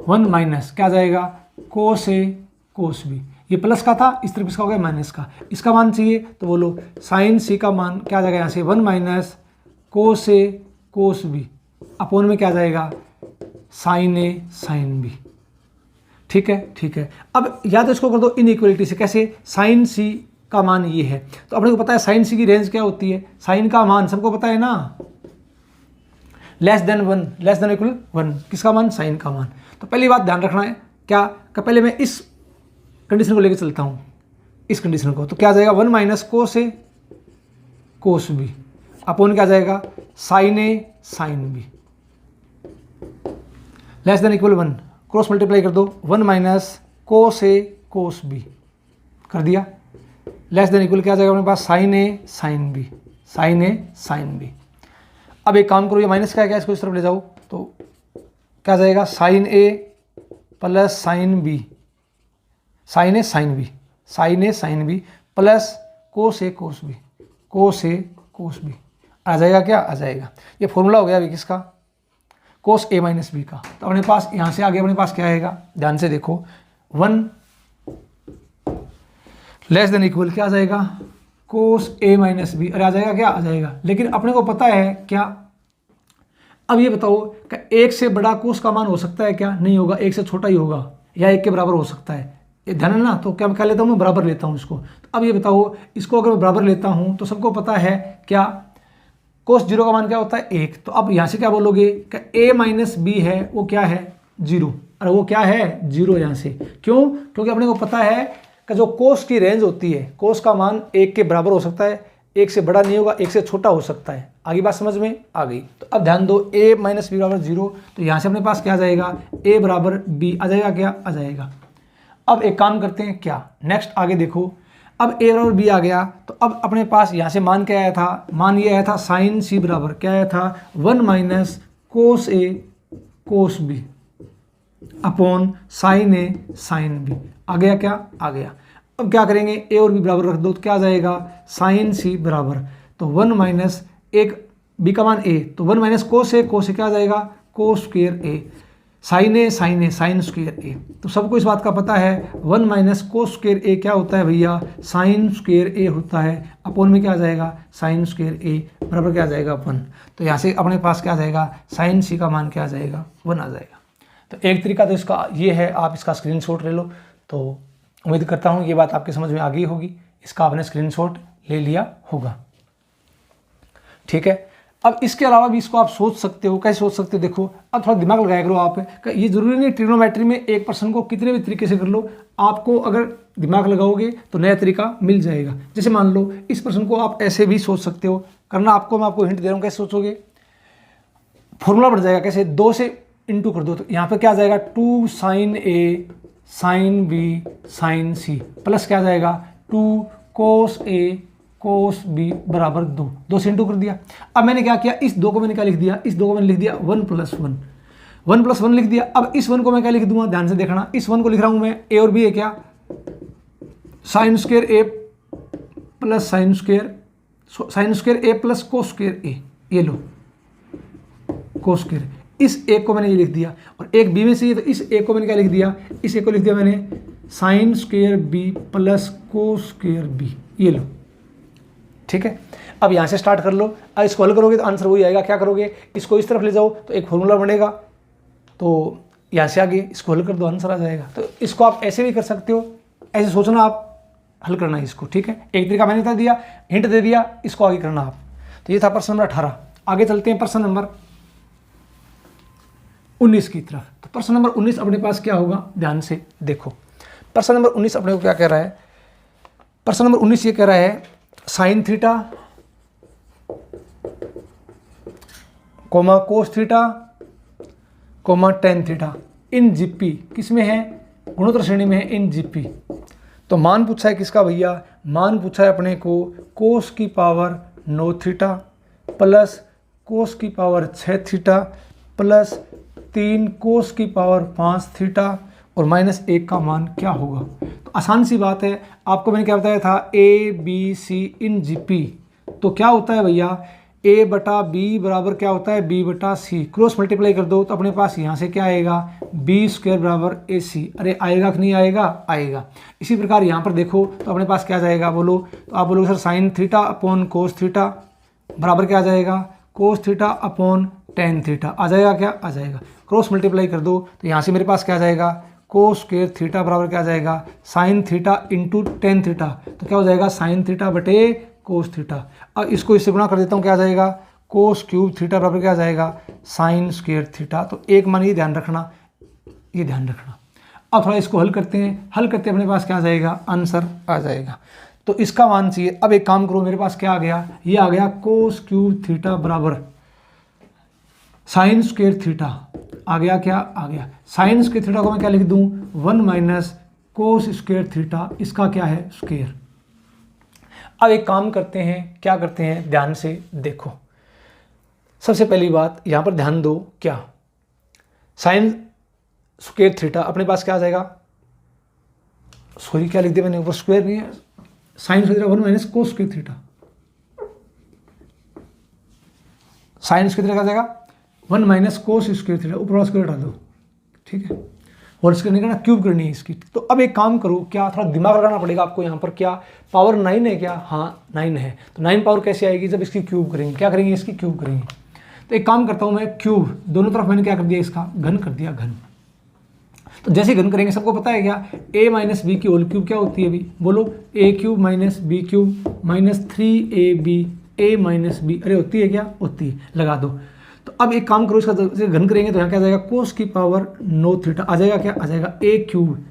1 minus क्या जाएगा, कोस ए कोस बी। ये प्लस का था, इस तरफ इसका हो गया माइनस का। इसका मान चाहिए तो बोलो साइन सी का मान क्या जाएगा यहाँ से, 1 minus cos A cos B upon में क्या जाएगा, साइन ए साइन बी। ठीक है, ठीक है। अब या तो इसको कर दो इनइक्वलिटी से, कैसे, साइन सी का मान ये है तो अपने को पता है साइन सी की रेंज क्या होती है, साइन का मान सबको पता है ना, less than 1, less than equal 1, किसका मान, साइन का मान। तो पहली बात ध्यान रखना है क्या, पहले मैं इस कंडीशन को लेकर चलता हूँ, इस कंडीशन को। तो क्या जाएगा, 1 minus cos A cos B upon क्या जाएगा, sine A sine B, less than equal 1, cross multiply कर दो, 1 minus cos A cos B कर दिया, लेस देन इक्वल क्या जाएगा अपने पास, sign A sine B, sign A sine B. अब एक काम करो, ये माइनस का है क्या, इसको इस तरफ ले जाओ तो क्या जाएगा, sine A plus sign B, sign A sine B, sign A sine B plus cos A cos B, cos A cos B आ जाएगा क्या, आ जाएगा। ये फॉर्मूला हो गया अभी किसका, कोस ए माइनस बी का। तो अपने पास यहाँ से आगे अपने पास क्या आएगा, ध्यान से देखो, 1 लेस देन इक्वल क्या आ जाएगा, कोस ए माइनस बी, अरे आ जाएगा क्या, आ जाएगा। लेकिन अपने को पता है क्या, अब ये बताओ क्या एक से बड़ा कोस का मान हो सकता है क्या, नहीं होगा, एक से छोटा ही होगा या एक के बराबर हो सकता है, ये ध्यान है ना। तो क्या मैं लेता हूँ, मैं बराबर लेता हूँ इसको। तो अब ये बताओ, इसको अगर मैं बराबर लेता हूँ तो सबको पता है क्या, कोस 0 का मान क्या होता है, 1। तो अब यहाँ से क्या बोलोगे कि ए माइनस बी है वो क्या है, 0, अरे वो क्या है, 0 यहाँ से। क्यों, क्योंकि अपने को पता है कि जो कोस की रेंज होती है, कोस का मान 1 के बराबर हो सकता है, 1 से बड़ा नहीं होगा, 1 से छोटा हो सकता है। आगे बात समझ में आ गई। तो अब ध्यान दो, ए माइनस बी बराबर 0, तो यहाँ से अपने पास क्या आ जाएगा, ए बराबर बी आ जाएगा, क्या आ जाएगा। अब एक काम करते हैं क्या, नेक्स्ट आगे देखो, अब ए बराबर बी आ गया तो अब अपने पास यहाँ से मान क्या आया था, मान ये आया था साइन सी बराबर क्या आया था, 1 minus cos A cos B upon sine A sine B. आ गया क्या, आ गया। अब क्या करेंगे, ए और बी बराबर रख दो तो क्या आ जाएगा, साइन सी बराबर, तो 1 माइनस एक बी का मान ए, तो 1 माइनस कोस ए, कोस ए क्या आ जाएगा, cos square A, sign A sine square ए। तो सबको इस बात का पता है 1 माइनस कोस स्क्वेयर ए क्या होता है भैया, साइन स्क्वेयर ए होता है, अपोन में क्या आ जाएगा, साइन स्क्वेयर ए बराबर क्या आ जाएगा 1। तो यहाँ से अपने पास क्या आ जाएगा, साइन सी का मान क्या आ जाएगा, 1 आ जाएगा। तो एक तरीका तो इसका ये है, आप इसका स्क्रीनशॉट ले लो। तो उम्मीद करता हूँ ये बात आपके समझ में आ गई होगी, इसका आपने स्क्रीनशॉट ले लिया होगा। ठीक है, अब इसके अलावा भी इसको आप सोच सकते हो, कैसे सोच सकते हो, देखो अब थोड़ा दिमाग लगाया करो आप। ये जरूरी नहीं ट्रिग्नोमेट्री में एक पर्सन को कितने भी तरीके से कर लो, आपको अगर दिमाग लगाओगे तो नया तरीका मिल जाएगा। जैसे मान लो इस पर्सन को आप ऐसे भी सोच सकते हो, करना आपको, मैं आपको हिंट दे रहा हूँ कैसे सोचोगे। फॉर्मूला बढ़ जाएगा, कैसे, 2 से इंटू कर दो तो यहाँ पे क्या आ जाएगा, 2 sine A sine B sine C plus क्या आ जाएगा, 2 कोस ए कोस बी बराबर 2 से इंटू कर दिया। अब मैंने क्या किया, इस 2 को मैंने क्या लिख दिया, इस 2 को मैंने लिख दिया 1 प्लस 1 लिख दिया। अब इस 1 को मैं क्या लिख दूंगा, ध्यान से देखना, इस 1 को लिख रहा हूं मैं, ए और बी है क्या, साइन स्क्वेयर ए प्लस साइन स्क्वेयर ए प्लस कोस स्क्वेयर ए, ये लो कोस स्क्वेयर। इस एक को मैंने ये लिख दिया, और एक बी में से तो इस एक को मैंने क्या लिख दिया, इस एक को लिख दिया मैंने sine square B plus cos square B, ये लो। ठीक है, अब यहाँ से स्टार्ट कर लो। अब इसको हल करोगे तो आंसर वही आएगा। क्या करोगे, इसको इस तरफ ले जाओ तो एक फॉर्मूला बनेगा, तो यहाँ से आगे इसको हल कर दो, आंसर आ जाएगा। तो इसको आप ऐसे भी कर सकते हो, ऐसे सोचना आप हल करना है इसको, ठीक है। एक तरीका मैंने बता दिया, हिंट दे दिया, इसको आगे करना आप। तो ये था प्रश्न नंबर 18। आगे चलते हैं प्रश्न नंबर 19 की तरफ। तो प्रश्न नंबर 19 अपने पास क्या होगा, ध्यान से देखो। प्रश्न नंबर 19 अपने को क्या कह रहा है, प्रश्न नंबर 19 ये कह रहा है sine theta coma cos theta coma tan theta in GP, किस में है, गुणोत्तर श्रेणी में है, इन जीपी। तो मान पूछा है किसका भैया, मान पूछा है अपने को कोस की पावर 9 थीटा प्लस कोस की पावर 6 थीटा प्लस 3 कोस की पावर 5 थीटा और -1 का मान क्या होगा। तो आसान सी बात है, आपको मैंने क्या बताया था, A B C in GP. तो क्या होता है भैया, ए बटा बी बराबर क्या होता है, बी बटा सी, क्रॉस मल्टीप्लाई कर दो तो अपने पास यहाँ से क्या आएगा, बी स्क्वायर बराबर ए सी। अरे आएगा कि नहीं आएगा, आएगा। इसी प्रकार यहाँ पर देखो तो अपने पास क्या जाएगा, बोलो। तो आप बोलोगे sir sine theta upon cos theta बराबर क्या आ जाएगा, cos theta upon tan theta आ जाएगा, क्या आ जाएगा। क्रॉस मल्टीप्लाई कर दो तो यहाँ से मेरे पास क्या आ जाएगा, कोस स्क्वायर थीटा बराबर क्या आ जाएगा, sine theta into tan theta. तो क्या हो जाएगा, साइन थीटा बटे कोस थीटा। अब इसको इससे गुणा कर देता हूँ, क्या आ जाएगा, कोस क्यूब थीटा बराबर क्या आ जाएगा, साइन स्क्वायर थीटा। तो एक मान ये ध्यान रखना, ये ध्यान रखना। अब थोड़ा इसको हल करते हैं, हल करते अपने पास क्या आ जाएगा, आंसर आ जाएगा। तो इसका मान चाहिए। अब एक काम करो, मेरे पास क्या आ गया, ये आ गया कोस क्यूब थीटा बराबर साइन स्क्वायर थीटा आ गया, क्या आ गया। साइन स्क्वायर थीटा को मैं क्या लिख दूं, 1 माइनस कोस स्क्वायर थीटा, इसका क्या है, स्क्वायर। अब एक काम करते हैं, क्या करते हैं, ध्यान से देखो। सबसे पहली बात यहाँ पर ध्यान दो, क्या साइन स्क्वायर थीटा अपने पास क्या आ जाएगा, सॉरी क्या लिख दिया मैंने, ऊपर स्क्वायर नहीं है, साइन स्क्वायर थीटा 1 माइनस कोस square theta, sine square theta क्या आ जाएगा, 1 माइनस कोस स्क्वायर थीटा, ऊपर स्क्वायर हटा दो, ठीक है। होल स्क्वायर नहीं करना, क्यूब करनी है इसकी। तो अब एक काम करो, क्या थोड़ा दिमाग लगाना पड़ेगा आपको। यहाँ पर क्या पावर 9 है, क्या, हाँ 9 है। तो 9 पावर कैसे आएगी, जब इसकी क्यूब करेंगे, क्या करेंगे, इसकी क्यूब करेंगे। तो एक काम करता हूँ मैं, क्यूब दोनों तरफ मैंने क्या कर दिया, इसका घन कर दिया, घन। तो जैसे घन करेंगे, सबको पता है क्या, a माइनस बी की होल क्यूब क्या होती है अभी, बोलो, a cube minus B cube minus 3ab a minus B, अरे होती है क्या, होती है, लगा दो। तो अब एक काम करो, इसका घन करेंगे तो यहाँ क्या आ जाएगा, कोस की पावर 9 थीटा आ जाएगा, क्या आ जाएगा, a cube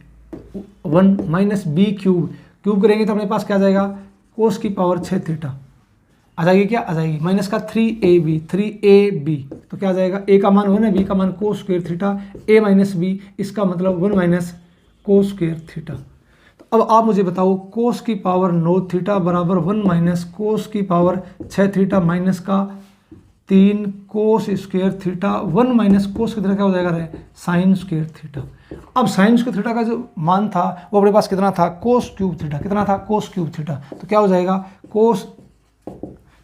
1 minus B cube, cube करेंगे तो अपने पास क्या आ जाएगा, कोस की पावर 6 थीटा आ जाएगी, क्या आ जाएगी, माइनस का 3ab, तो क्या आ जाएगा, a का मान 1 है, b का मान cos square theta, a minus B, इसका मतलब 1 माइनस कोस स्क्वायर थीटा। तो अब आप मुझे बताओ, कोस की पावर 9 थीटा बराबर 1 माइनस कोस की पावर 6 थीटा माइनस का 3 कोस स्क्वायर थीटा, 1 माइनस कोस की तरह क्या हो जाएगा, साइन स्क्वायर थीटा। अब साइन स्क्वायर थीटा का जो मान था वो अपने पास कितना था, कोस क्यूब थीटा, कितना था, कोस क्यूब थीटा। तो क्या हो जाएगा, कोस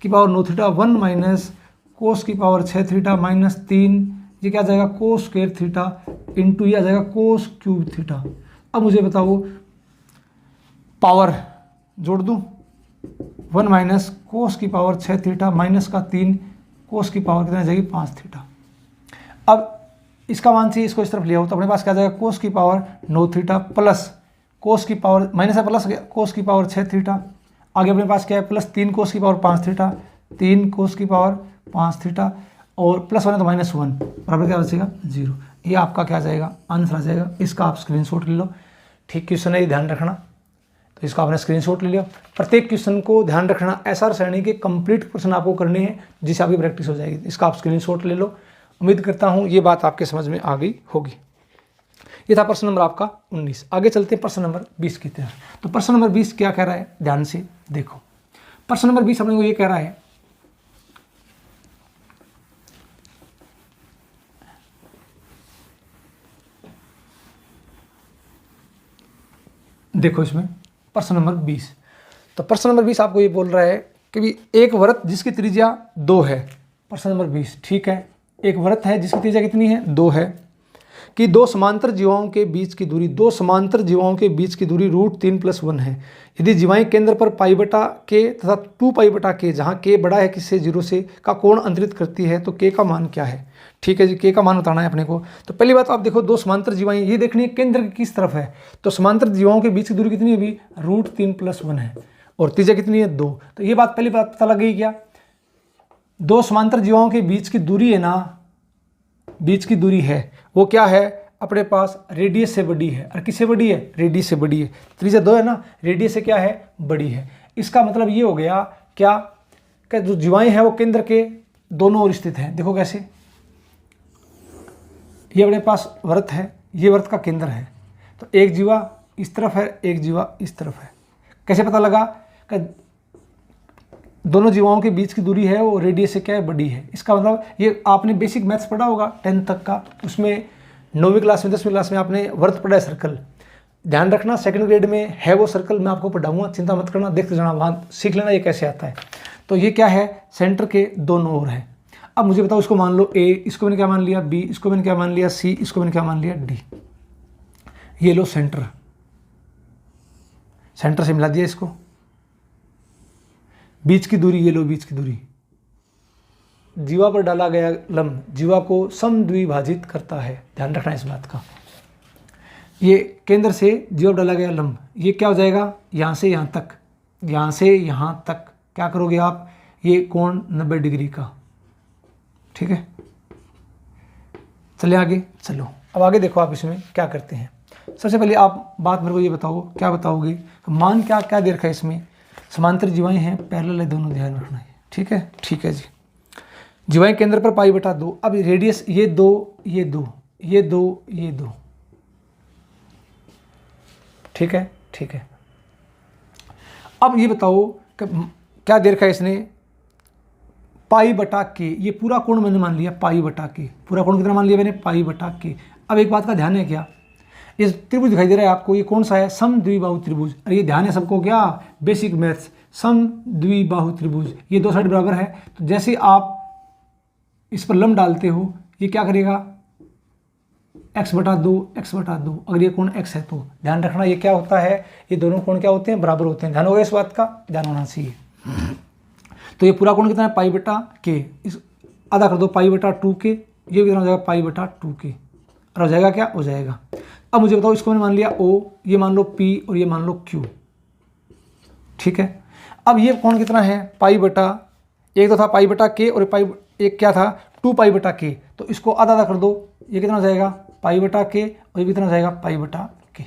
की पावर 9 थीटा 1 माइनस कोस की पावर 6 थीटा माइनस 3, ये क्या आ जाएगा, कोस स्क्वायर थीटा इंटू ये आ जाएगा कोस क्यूब थीटा। अब मुझे बताओ, पावर जोड़ दूं, 1 माइनस कोस की पावर 6 थीटा माइनस का 3 कोस की पावर कितना आ जाएगी, 5 थीटा। अब इसका मान चाहिए, इसको इस तरफ ले आओ तो अपने पास क्या आ जाएगा, कोस की पावर 9 थीटा प्लस कोस की पावर माइनस है प्लस कोस की पावर 6 थीटा, आगे अपने पास क्या है, प्लस 3 कोस की पावर 5 थीटा, 3 कोस की पावर 5 थीटा और प्लस 1 है तो -1 बराबर क्या बचेगा, 0। ये आपका क्या आ जाएगा, आंसर आ जाएगा। इसका आप स्क्रीनशॉट ले लो, ठीक क्वेश्चन है, ये ध्यान रखना। तो इसका आपने स्क्रीनशॉट ले लिया। प्रत्येक क्वेश्चन को ध्यान रखना, एसआर श्रेणी के कंप्लीट क्वेश्चन आपको करने हैं, जिससे आपकी प्रैक्टिस हो जाएगी। इसका आप स्क्रीनशॉट ले लो। उम्मीद करता हूँ ये बात आपके समझ में आ गई होगी। ये था प्रश्न नंबर आपका 19। आगे चलते हैं प्रश्न नंबर 20 की तरफ। तो प्रश्न नंबर 20 क्या कह रहा है, ध्यान से देखो। प्रश्न नंबर 20 अपने को ये कह रहा है, देखो इसमें प्रश्न नंबर 20। तो प्रश्न नंबर 20 आपको ये बोल रहा है कि भी एक वृत्त जिसकी त्रिज्या 2 है। प्रश्न नंबर 20, ठीक है, एक वृत्त है जिसकी त्रिज्या कितनी है, 2 है, कि दो समांतर जीवाओं के बीच की दूरी √3 + 1 है। यदि जीवाएं केंद्र पर π/k तथा 2π/k, जहाँ k बड़ा है किससे, 0 से, का कोण अंतरित करती है तो k का मान क्या है। ठीक है जी, के का मान बताना है अपने को। तो पहली बात आप देखो, दो समांतर जीवाएं ये देखनी है केंद्र किस तरफ है। तो समांतर जीवाओं के बीच की दूरी कितनी है अभी, √3+1 है, और त्रिज्या कितनी है 2। तो ये बात पहली बात पता लग गई क्या, दो समांतर जीवाओं के बीच की दूरी है ना, बीच की दूरी है वो क्या है अपने पास, रेडियस से बड़ी है। और किससे बड़ी है, रेडियस से बड़ी है। त्रिज्या 2 है ना, रेडियस से क्या है, बड़ी है। इसका मतलब ये हो गया क्या कि जो जीवाएं हैं वो केंद्र के दोनों ओर स्थित हैं। देखो कैसे, ये अपने पास वृत्त है, ये वृत्त का केंद्र है। तो एक जीवा इस तरफ है, एक जीवा इस तरफ है। कैसे पता लगा कि दोनों जीवाओं के बीच की दूरी है वो रेडियस से क्या है, बड़ी है। इसका मतलब ये आपने बेसिक मैथ्स पढ़ा होगा 10th तक का, उसमें 9वीं क्लास में 10वीं क्लास में आपने वृत्त पढ़ा है, सर्कल। ध्यान रखना सेकंड ग्रेड में है वो सर्कल, मैं आपको पढ़ाऊंगा, चिंता मत करना, देखते जाना, वहाँ सीख लेना ये कैसे आता है। तो ये क्या है, सेंटर के दोनों ओर है। अब मुझे बताओ, इसको मान लो ए, इसको मैंने क्या मान लिया बी, इसको मैंने क्या मान लिया सी, इसको मैंने क्या मान लिया डी। ये लो सेंटर, सेंटर से मिला दिया इसको। बीच की दूरी, ये लो बीच की दूरी। जीवा पर डाला गया लंब जीवा को समद्विभाजित करता है, ध्यान रखना इस बात का। ये केंद्र से जीवा पर डाला गया लंब, ये क्या हो जाएगा, यहाँ से यहाँ तक, यहाँ से यहाँ तक क्या करोगे आप, ये कोण 90 डिग्री का। ठीक है, चलिए आगे चलो। अब आगे देखो आप इसमें क्या करते हैं। सबसे पहले आप बात मेरे को ये बताओ, क्या बताओगे, मान क्या क्या दे रखा है इसमें, समांतर जीवाएं हैं, पैरेलल है दोनों, ध्यान रखना है। ठीक है, ठीक है जी। जीवाएं केंद्र पर π/2। अब रेडियस ये 2, ये 2, ये 2, ये 2। ठीक है, ठीक है। अब ये बताओ कि क्या दे रखा है इसने, π/k। ये पूरा कोण मैंने मान लिया π/k। पूरा कोण कितना मान लिया मैंने, π/k। अब एक बात का ध्यान है क्या, ये त्रिभुज दिखाई दे रहा है आपको, ये कौन सा है, समद्विबाहु त्रिभुज। और ये ध्यान है सबको क्या, बेसिक मैथ्स, समद्विबाहु त्रिभुज। ये दो साइड बराबर है, तो जैसे आप इस पर लंब डालते हो, ये क्या करेगा, x/2, x/2। अगर ये कोण x है तो ध्यान रखना ये क्या होता है, ये दोनों कोण क्या होते हैं, बराबर होते हैं। ध्यान होगा इस बात का, ध्यान होना चाहिए। तो ये पूरा कोण कितना है, π/k। इस आधा कर दो π/2k, ये कितना हो जाएगा, π/2k। और हो जाएगा क्या, हो जाएगा। अब मुझे बताओ, इसको मैंने मान लिया O, ये मान लो P और ये मान लो Q। ठीक है, अब ये कोण कितना है, एक तो था π/k और एक क्या था 2π/k। तो इसको आधा आधा कर दो, ये कितना हो जाएगा, π/k, और ये कितना हो जाएगा, π/k।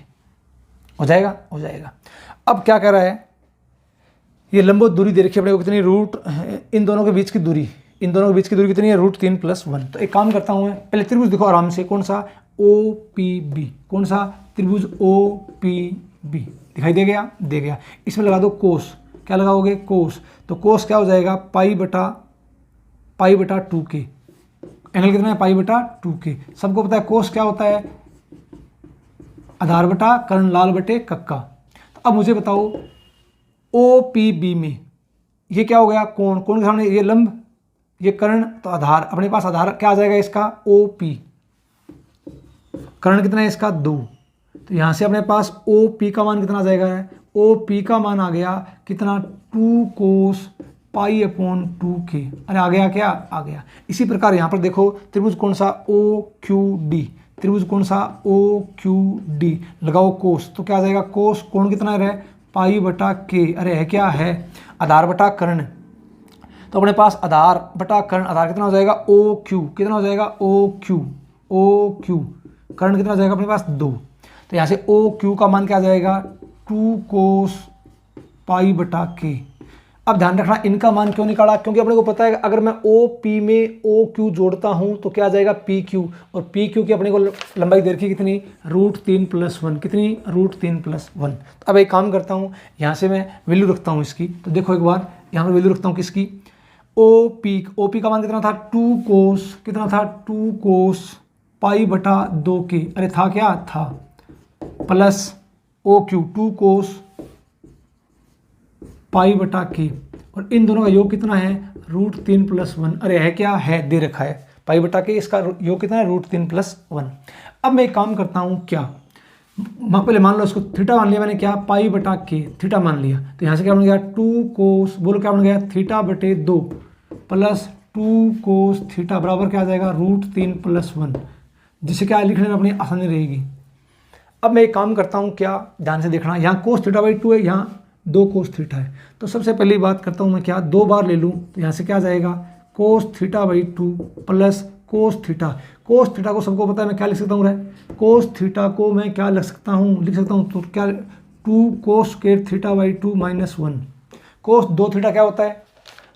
हो जाएगा, हो जाएगा। अब क्या कह रहा है, ये लंबवत दूरी दे रखी है अपने को कितनी, इन दोनों के बीच की दूरी, इन दोनों के बीच की दूरी कितनी है, √3+1। तो एक काम करता हूँ मैं, पहले त्रिभुज देखो आराम से, कौन सा, OPB। कौन सा त्रिभुज, OPB। दिखाई दे गया, दे गया। इसमें लगा दो कोस, क्या लगाओगे, कोस। तो कोस क्या हो जाएगा, π/2k। एंगल कितना है, π/2k। सबको पता है कोस क्या होता है, आधार बटा कर्ण लाल बटे कक्का। तो अब मुझे बताओ, OPB में ये क्या हो गया, कोण, कोण के सामने ये लंब, ये कर्ण, तो आधार, अपने पास आधार क्या आ जाएगा इसका, OP। कर्ण कितना है इसका, 2। तो यहाँ से अपने पास OP का मान कितना आ जाएगा, OP का मान आ गया कितना, 2 cos π/2k। अरे आ गया क्या, आ गया। इसी प्रकार यहाँ पर देखो, त्रिभुज कौन सा, OQD। त्रिभुज कौन सा, OQD। लगाओ कोस, तो क्या आ जाएगा, कोस कोण कितना है, π/k। अरे है क्या, है आधार बटा कर्ण। तो अपने पास आधार बटा कर्ण, आधार कितना हो जाएगा, OQ। कितना हो जाएगा, OQ। कर्ण कितना हो जाएगा अपने पास, 2। तो यहाँ से OQ का मान क्या आ जाएगा, 2 cos π/k। अब ध्यान रखना, इनका मान क्यों निकाला, क्योंकि अपने को पता है अगर मैं OP में OQ जोड़ता हूँ तो क्या आ जाएगा, PQ। और PQ की अपने को लंबाई दे रखी कितनी, √3+1। कितनी, √3+1। तो अब एक काम करता हूँ, यहाँ से मैं वैल्यू रखता हूँ इसकी। तो देखो एक बार यहाँ पर वैल्यू रखता हूँ किसकी, OP का मान कितना था, 2 cos, कितना था, 2 cos π/2k। अरे था क्या, था, प्लस OQ 2 cos π/k। और इन दोनों का योग कितना है, √3+1। अरे है क्या, है, दे रखा है π/k, इसका योग कितना है, √3+1। अब मैं एक काम करता हूँ, क्या, पहले मान लो इसको थीटा मान लिया मैंने, क्या, π/k थीटा मान लिया। तो यहाँ से क्या बन गया, 2 cos, बोलो क्या बन गया, θ/2 प्लस 2 कोस थीटा बराबर क्या आ जाएगा √3 + 1, जिससे क्या लिखने में अपनी आसानी रहेगी। अब मैं एक काम करता हूँ, क्या ध्यान से देखना, यहाँ कोस थीटा बाई 2 है, यहाँ 2 कोस थीटा है, तो सबसे पहली बात करता हूँ मैं क्या 2 बार ले लूँ, तो यहाँ से क्या आ जाएगा cos theta by 2 plus cos theta. Cos theta को सबको पता है मैं क्या लिख सकता हूँ रे, कोस थीटा को मैं क्या लिख सकता हूँ तो क्या 2 कोस square theta by 2 -1। Cos 2 theta क्या होता है,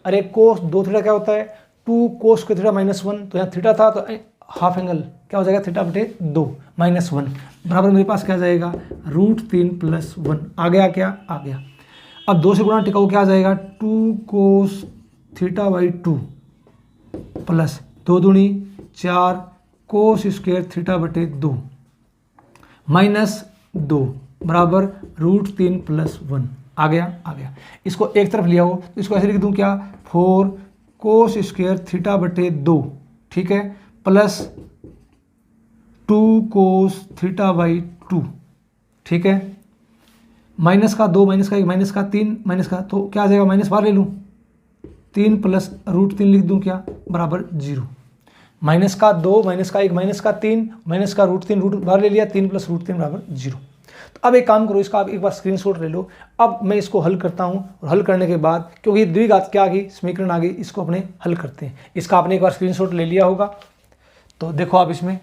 अरे कोस 2 थीटा क्या होता है 2 कोस स्क्वायर थीटा -1, तो यहाँ थीटा था तो हाफ एंगल क्या हो जाएगा थीटा बटे 2 -1 बराबर मेरे पास क्या आ जाएगा √3 + 1 आ गया, क्या आ गया। अब 2 से गुणा टिकाऊ क्या आ जाएगा 2 कोस थीटा बाई 2 प्लस 2 दूनी 4 कोस स्क्वायर थीटा बटे 2 -2 बराबर √3 + 1 आ गया। इसको एक तरफ लिया हो तो इसको ऐसे लिख दूं क्या 4 कोस स्क्वायर थीटा बटे 2, ठीक है, प्लस 2 कोस थीटा बाई 2, ठीक है, माइनस का 2 माइनस का 1 माइनस का 3 माइनस का, तो क्या आ जाएगा माइनस बाहर ले लूँ 3 प्लस √3 लिख दूं क्या बराबर 0। माइनस का 2 माइनस का 1 माइनस का 3 माइनस का √3 रूट बाहर ले लिया 3 प्लस √3 बराबर 0। तो अब एक काम करो, इसका आप एक बार स्क्रीनशॉट ले लो। अब मैं इसको हल करता हूँ और हल करने के बाद क्योंकि द्विघात क्या आ गई समीकरण आ गई, इसको अपने हल करते हैं। इसका आपने एक बार स्क्रीनशॉट ले लिया होगा, तो देखो आप इसमें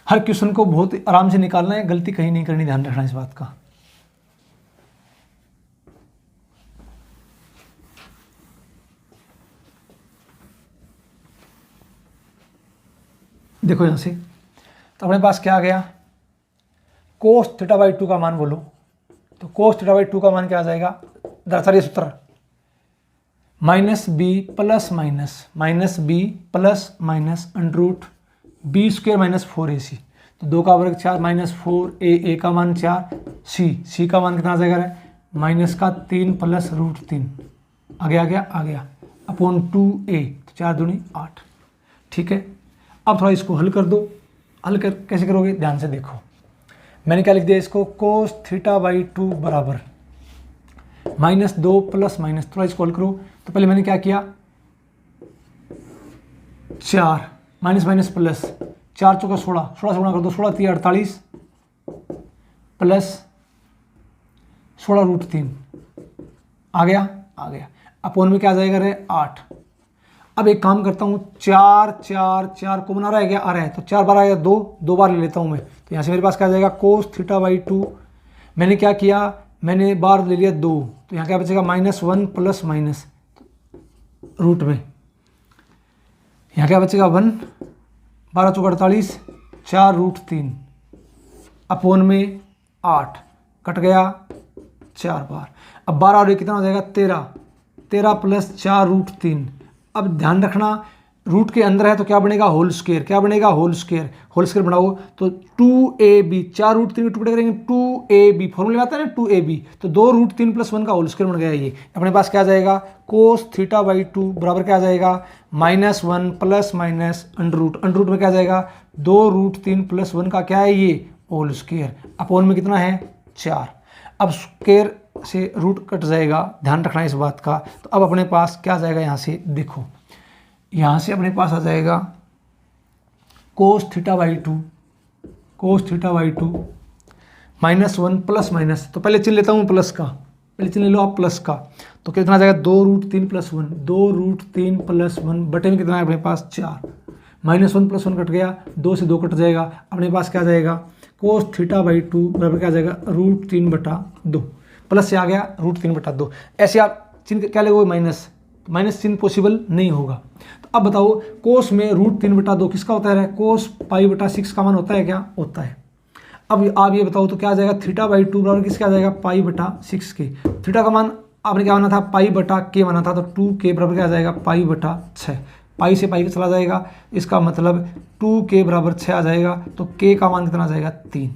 हर क्वेश्चन को बहुत आराम से निकालना है, गलती कहीं नहीं करनी, ध्यान रखना इस बात का। देखो यहां से तो अपने पास क्या आ गया कोस थीटा बाई 2 का मान बोलो, तो कोस थीटा बाई 2 का मान क्या आ जाएगा, दरअसल ये सूत्र -b plus minus under root B square -4ac, तो 2 का वर्ग 4 -4a का मान 4 c का मान कितना आ जाएगा -3 प्लस √3 आ गया अपॉन 2a, तो 4 दूनी 8, ठीक है। अब थोड़ा इसको हल कर दो, हल कर कैसे करोगे ध्यान से देखो, मैंने क्या लिख दिया इसको कोस थीटा बाई 2 बराबर -2 प्लस माइनस, थोड़ा इसको हल करो। तो पहले मैंने क्या किया 4 माइनस प्लस 4 चौका 16 से गुणा कर दो, 16 3 48 प्लस 16 √3 आ गया अपॉन में क्या आ जाएगा 8। अब एक काम करता हूँ 4 कॉमन आ रहा है तो 4 बार आएगा 2 बार ले लेता हूँ मैं, तो यहाँ से मेरे पास क्या आ जाएगा कोस थीटा बाई 2, मैंने क्या किया मैंने बार ले लिया 2, तो यहाँ क्या बचेगा -1 प्लस माइनस रूट में, यहाँ क्या बचेगा 1 12 चौका 48 4 √3 अपॉन में 8 कट गया 4 बार। अब 12 और 1 कितना हो जाएगा 13 प्लस 4 √3। अब ध्यान रखना रूट के अंदर है तो क्या बनेगा होल स्क्वायर बनाओ तो 2ab 4 √3 के टुकड़े करेंगे 2ab फॉर्मूले में आता है ना 2ab, तो 2 √3 + 1 का होल स्क्वायर बन गया। ये अपने पास क्या आ जाएगा कोस थीटा बाई 2 बराबर क्या आ जाएगा -1 प्लस माइनस अंडरूट में क्या आ जाएगा 2 √3 + 1 का क्या है ये होल स्क्वायर अपॉन में कितना है 4। अब स्क्वायर से रूट कट जाएगा, ध्यान रखना इस बात का। तो अब अपने पास क्या आ जाएगा यहाँ से देखो, यहाँ से अपने पास आ जाएगा cos theta by 2 -1 plus minus, तो पहले चिन्ह लेता हूँ प्लस का, पहले चिन्ह ले लो आप प्लस का, तो कितना आ जाएगा 2 √3 + 1 + 1 बटे में कितना है अपने पास 4 -1 + 1 कट गया 2 से 2 कट जाएगा, अपने पास क्या आ जाएगा कोस थीटा बाई 2 बराबर क्या आ जाएगा √3/2 प्लस से आ गया √3/2। ऐसे आप चिन्ह क्या लगोगे माइनस चिन्ह पॉसिबल नहीं होगा। तो अब बताओ कोस में √3/2 किसका होता है कोस π/6 का मान होता है क्या होता है। अब आप ये बताओ तो क्या आ जाएगा थीटा बाई 2 बराबर किसका आ जाएगा π/6 के। थीटा का मान आपने क्या माना था π/k माना था, तो 2k बराबर क्या आ जाएगा π/6, पाई से पाई का चला जाएगा, इसका मतलब 2k बराबर 6 आ जाएगा, तो k का मान कितना आ जाएगा 3।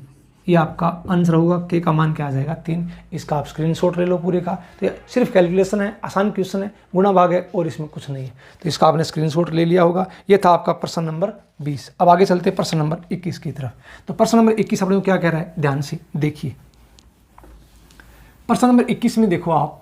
ये आपका आंसर होगा, k का मान क्या आ जाएगा 3। इसका आप स्क्रीनशॉट ले लो पूरे का, तो ये सिर्फ कैलकुलेशन है, आसान क्वेश्चन है, गुणा भाग है और इसमें कुछ नहीं है। तो इसका आपने स्क्रीनशॉट ले लिया होगा। ये था आपका प्रश्न नंबर 20। अब आगे चलते हैं प्रश्न नंबर 21 की तरफ। तो प्रश्न नंबर 21 अपने को क्या कह रहा है, ध्यान से देखिए। प्रश्न नंबर 21 में देखो आप,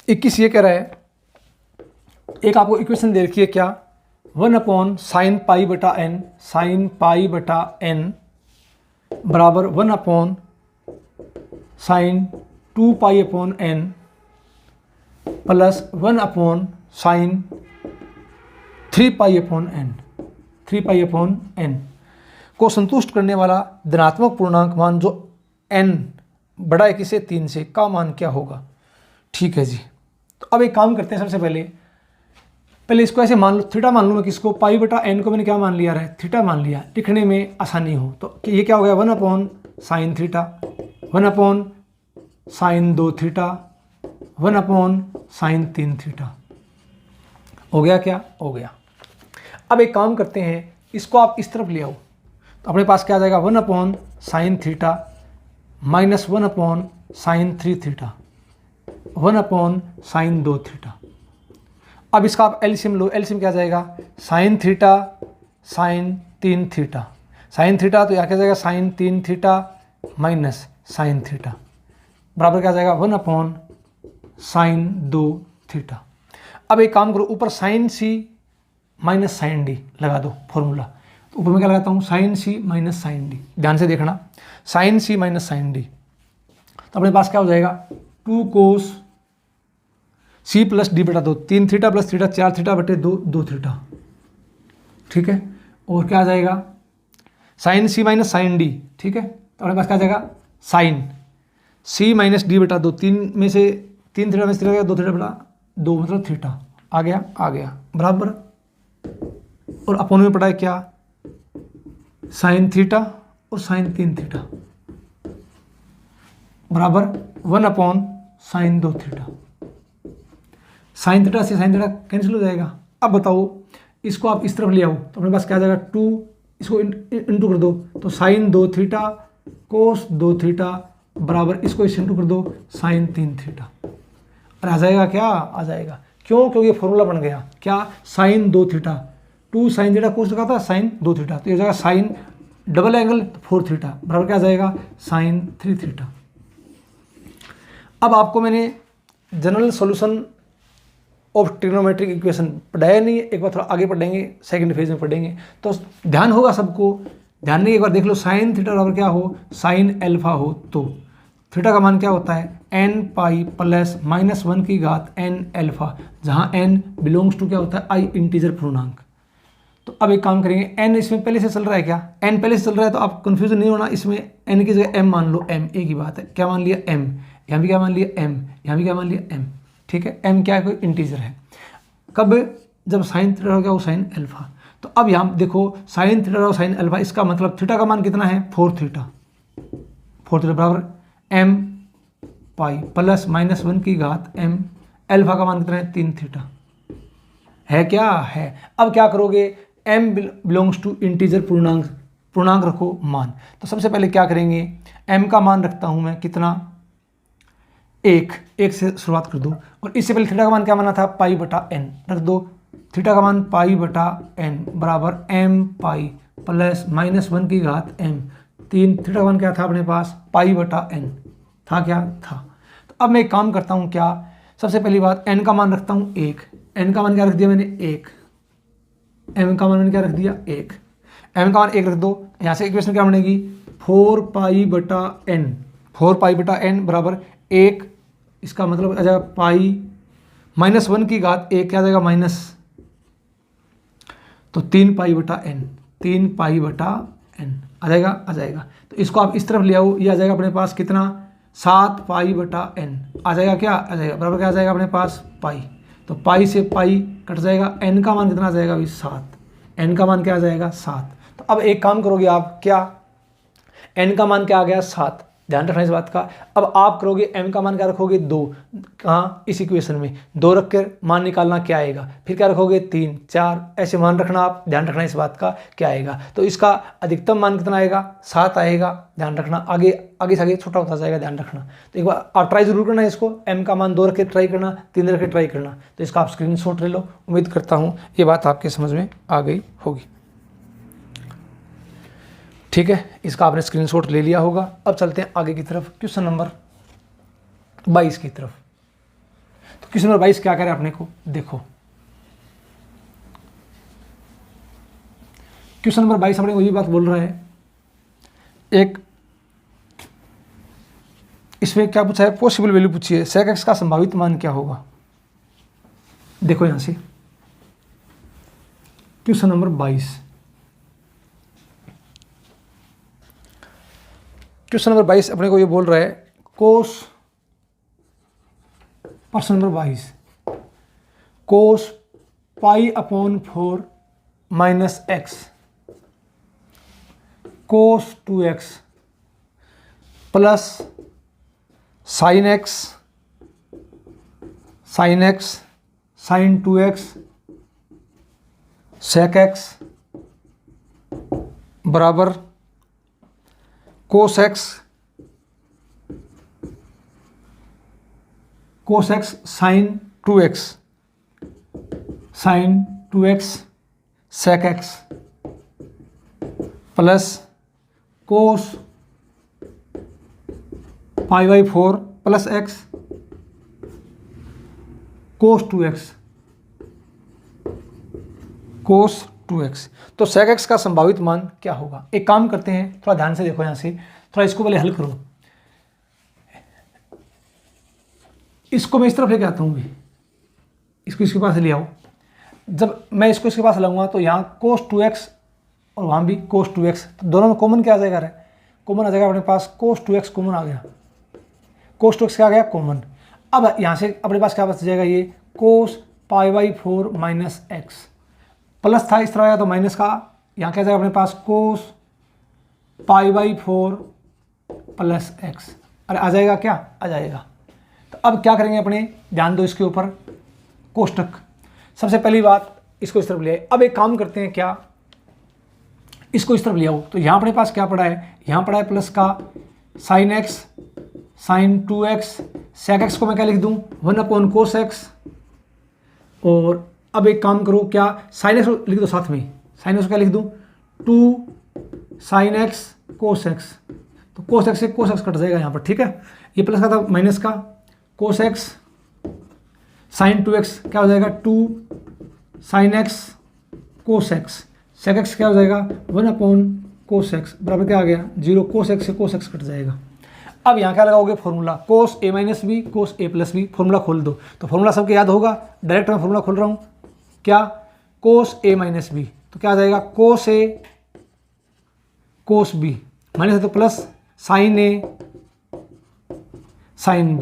इक्कीस ये कह रहा है, एक आपको इक्वेशन दे रखी है क्या, 1/sin पाई बटा n, साइन पाई बटा n बराबर 1/sin 2 pi upon n plus 1/sin 3 pi upon n, 3 pi upon n को संतुष्ट करने वाला धनात्मक पूर्णांक मान जो n बड़ा है किसे 3 से, का मान क्या होगा। ठीक है जी। तो अब एक काम करते हैं, सबसे पहले इसको ऐसे मान लो, थीटा मान लूँ मैं किसको, पाई बटा एन को मैंने क्या मान लिया है, थीटा मान लिया, लिखने में आसानी हो। तो ये क्या हो गया, 1/sin theta, 1/sin 2 theta, 1/sin 3 theta. हो गया क्या, हो गया। अब एक काम करते हैं, इसको आप इस तरफ ले आओ, तो अपने पास क्या आ जाएगा, 1/sin theta minus 1/sin 3 theta, 1/sin 2 theta. अब इसका आप एलसीएम लो, एलसीएम क्या जाएगा, sine theta sine 3 theta, sine theta तो यहाँ क्या जाएगा, sine 3 theta minus sine theta बराबर क्या जाएगा, 1/sin 2 थीटा। अब एक काम करो, ऊपर साइन सी माइनस साइन डी लगा दो फॉर्मूला। तो ऊपर में क्या लगाता हूँ, साइन सी माइनस साइन डी, ध्यान से देखना, साइन सी माइनस साइन डी। तो अपने पास क्या हो जाएगा, 2 cos सी प्लस डी बटा 2, 3 थीटा प्लस थीटा 4 थीटा बटे 2, 2 थीटा। ठीक है, और क्या आ जाएगा, साइन सी माइनस साइन डी। ठीक है, तो अपने पास क्या आ जाएगा, साइन सी माइनस डी बटा 2, 3 में से 3 थीटा में से 2 थीटा बटा 2 मतलब थीटा। आ गया बराबर। और अपोन में पड़ा है क्या, साइन थीटा और साइन 3 थीटा बराबर 1/sin 2 थीटा। साइन थीटा से साइन थीटा कैंसिल हो जाएगा। अब बताओ, इसको आप इस तरफ ले आओ, तो अपने पास क्या आ जाएगा, 2, इसको इंटू कर दो, तो साइन 2 थीटा कोस 2 थीटा बराबर, इसको इस इंटू कर दो, साइन 3 थीटा। और आ जाएगा क्या, आ जाएगा। क्यों, क्योंकि ये फॉर्मूला बन गया क्या, sine 2 theta, 2 sine theta cos लगा था साइन 2 थीटा, तो ये जाएगा साइन डबल एंगल 4 थीटा बराबर क्या आ जाएगा, साइन 3 थीटा। अब आपको मैंने general solution of trigonometric equation पढ़ाया नहीं है, एक बार थोड़ा आगे पढ़ेंगे, सेकंड फेज में पढ़ेंगे, तो ध्यान होगा सबको। ध्यान नहीं, एक बार देख लो, साइन थीटा बराबर क्या हो, साइन अल्फा हो, तो थीटा का मान क्या होता है, n पाई प्लस -1 की घात n अल्फा, जहाँ n बिलोंग्स टू क्या होता है, आई इंटीजर पूर्णांक। तो अब एक काम करेंगे, n इसमें पहले से चल रहा है क्या, n पहले से चल रहा है, तो आप कंफ्यूजन नहीं होना, इसमें n की जगह m मान लो, m एक ही बात है, क्या मान लिया m, यहाँ भी क्या मान लिया m, यहाँ भी क्या मान लिया m। ठीक है, m क्या है, कोई इंटीजर है। कब, जब साइन थीटा हो गया वो साइन अल्फा। तो अब यहाँ देखो, साइन थीटा और साइन अल्फा, इसका मतलब थीटा का मान कितना है, 4 थीटा, 4 थीटा बराबर m पाई प्लस -1 की घात m, अल्फा का मान कितना है, 3 थीटा है, क्या है। अब क्या करोगे, m बिलोंग्स टू इंटीजर पूर्णांक रखो मान। तो सबसे पहले क्या करेंगे, m का मान रखता हूँ मैं कितना, 1 से शुरुआत कर दो, और इससे पहले थीटा का मान क्या माना था, पाई बटा n रख दो, थीटा का मान पाई बटा n बराबर m पाई प्लस -1 की घात m, 3 थीटा का मान क्या था अपने पास, पाई बटा n था, क्या था। तो अब मैं एक काम करता हूँ, क्या, सबसे पहली बात n का मान रखता हूँ 1, n का मान क्या रख दिया मैंने 1, m का मान मैंने क्या रख दिया 1, m का मान 1 रख दो, यहाँ से इक्वेशन क्या बनेगी, 4 पाई बटा n, 4 पाई बटा n बराबर 1, इसका मतलब आ जाएगा पाई -1 की घात 1 क्या आ जाएगा माइनस, तो 3 पाई बटा n, 3 पाई बटा n आ जाएगा। तो इसको आप इस तरफ ले आओ, ये आ जाएगा अपने पास कितना, 7 पाई बटा n आ जाएगा, क्या आ जाएगा बराबर क्या आ जाएगा अपने पास, पाई। तो पाई से पाई कट जाएगा, n का मान कितना आ जाएगा अभी 7, n का मान क्या आ जाएगा 7। तो अब एक काम करोगे आप, क्या n का मान क्या आ गया 7, ध्यान रखना इस बात का। अब आप करोगे m का मान क्या रखोगे 2, कहाँ इस इक्वेशन में 2 रख कर मान निकालना क्या आएगा, फिर क्या रखोगे 3 4 ऐसे मान रखना, आप ध्यान रखना इस बात का क्या आएगा। तो इसका अधिकतम मान कितना आएगा 7 आएगा, ध्यान रखना। आगे आगे से आगे छोटा होता जाएगा, ध्यान रखना। तो एक बार आप ट्राई जरूर करना इसको, m का मान 2 रख के ट्राई करना, 3 रख के ट्राई करना। तो इसका आप स्क्रीनशॉट ले लो। उम्मीद करता हूँ ये बात आपके समझ में आ गई होगी। ठीक है, इसका आपने स्क्रीनशॉट ले लिया होगा। अब चलते हैं आगे की तरफ, क्वेश्चन नंबर 22 की तरफ। तो क्वेश्चन नंबर 22 क्या करें अपने को देखो। क्वेश्चन नंबर 22 अपने को ये बात बोल रहा है, एक इसमें क्या पूछा है, पॉसिबल वैल्यू पूछी है, sec x का संभावित मान क्या होगा। देखो यहां से क्वेश्चन नंबर 22, क्वेश्चन नंबर 22 अपने को ये बोल रहा है कोस, प्रश्न number 22, cos π/4 minus x cos 2x plus sine x sine 2x sec x बराबर cos x sine 2x sec x plus cos π/4 plus x cos 2x। तो सेक एक्स का संभावित मान क्या होगा। एक काम करते हैं, थोड़ा ध्यान से देखो, यहाँ से थोड़ा इसको पहले हल करो। इसको मैं इस तरफ लेके आता हूँ भी, इसको इसके पास ले आओ। जब मैं इसको इसके पास लाऊंगा तो यहाँ कोस 2x और वहाँ भी कोस 2x, तो दोनों में कॉमन क्या आ जाएगा, कॉमन आ जाएगा अपने पास कोस 2x कॉमन आ गया, कोस 2x क्या आ गया कॉमन। अब यहाँ से अपने पास क्या बच जाएगा, ये कोस π/4 माइनस एक्स, प्लस था इस तरह आया तो माइनस का, यहाँ क्या जाएगा अपने पास कोस π/4 प्लस एक्स, अरे आ जाएगा क्या, आ जाएगा। तो अब क्या करेंगे अपने, ध्यान दो इसके ऊपर, कोष्टक। सबसे पहली बात इसको इस तरफ ले आए। अब एक काम करते हैं, क्या इसको इस तरफ ले आओ। तो यहाँ अपने पास क्या पड़ा है, यहाँ पड़ा है प्लस का sine x sine 2x sec X को मैं क्या लिख दूँ 1/cos x। और अब एक काम करो, क्या साइन एक्स लिख दो साथ में, साइन एक्स को क्या लिख दूँ 2 sin x cos x। तो cos x से cos x कट जाएगा यहाँ पर, ठीक है। ये प्लस का था माइनस का cos x sin 2x क्या हो जाएगा 2 sin x cos x, sec x क्या हो जाएगा 1/cos x बराबर क्या आ गया 0, cos x से cos x कट जाएगा। अब यहाँ क्या लगाओगे formula, cos a minus B cos a plus B, formula खोल दो। तो फॉर्मूला सबके याद होगा, डायरेक्ट मैं फॉर्मूला खोल रहा हूँ, क्या cos a माइनस बी, तो क्या आ जाएगा cos a cos b minus है तो plus sin a sin b,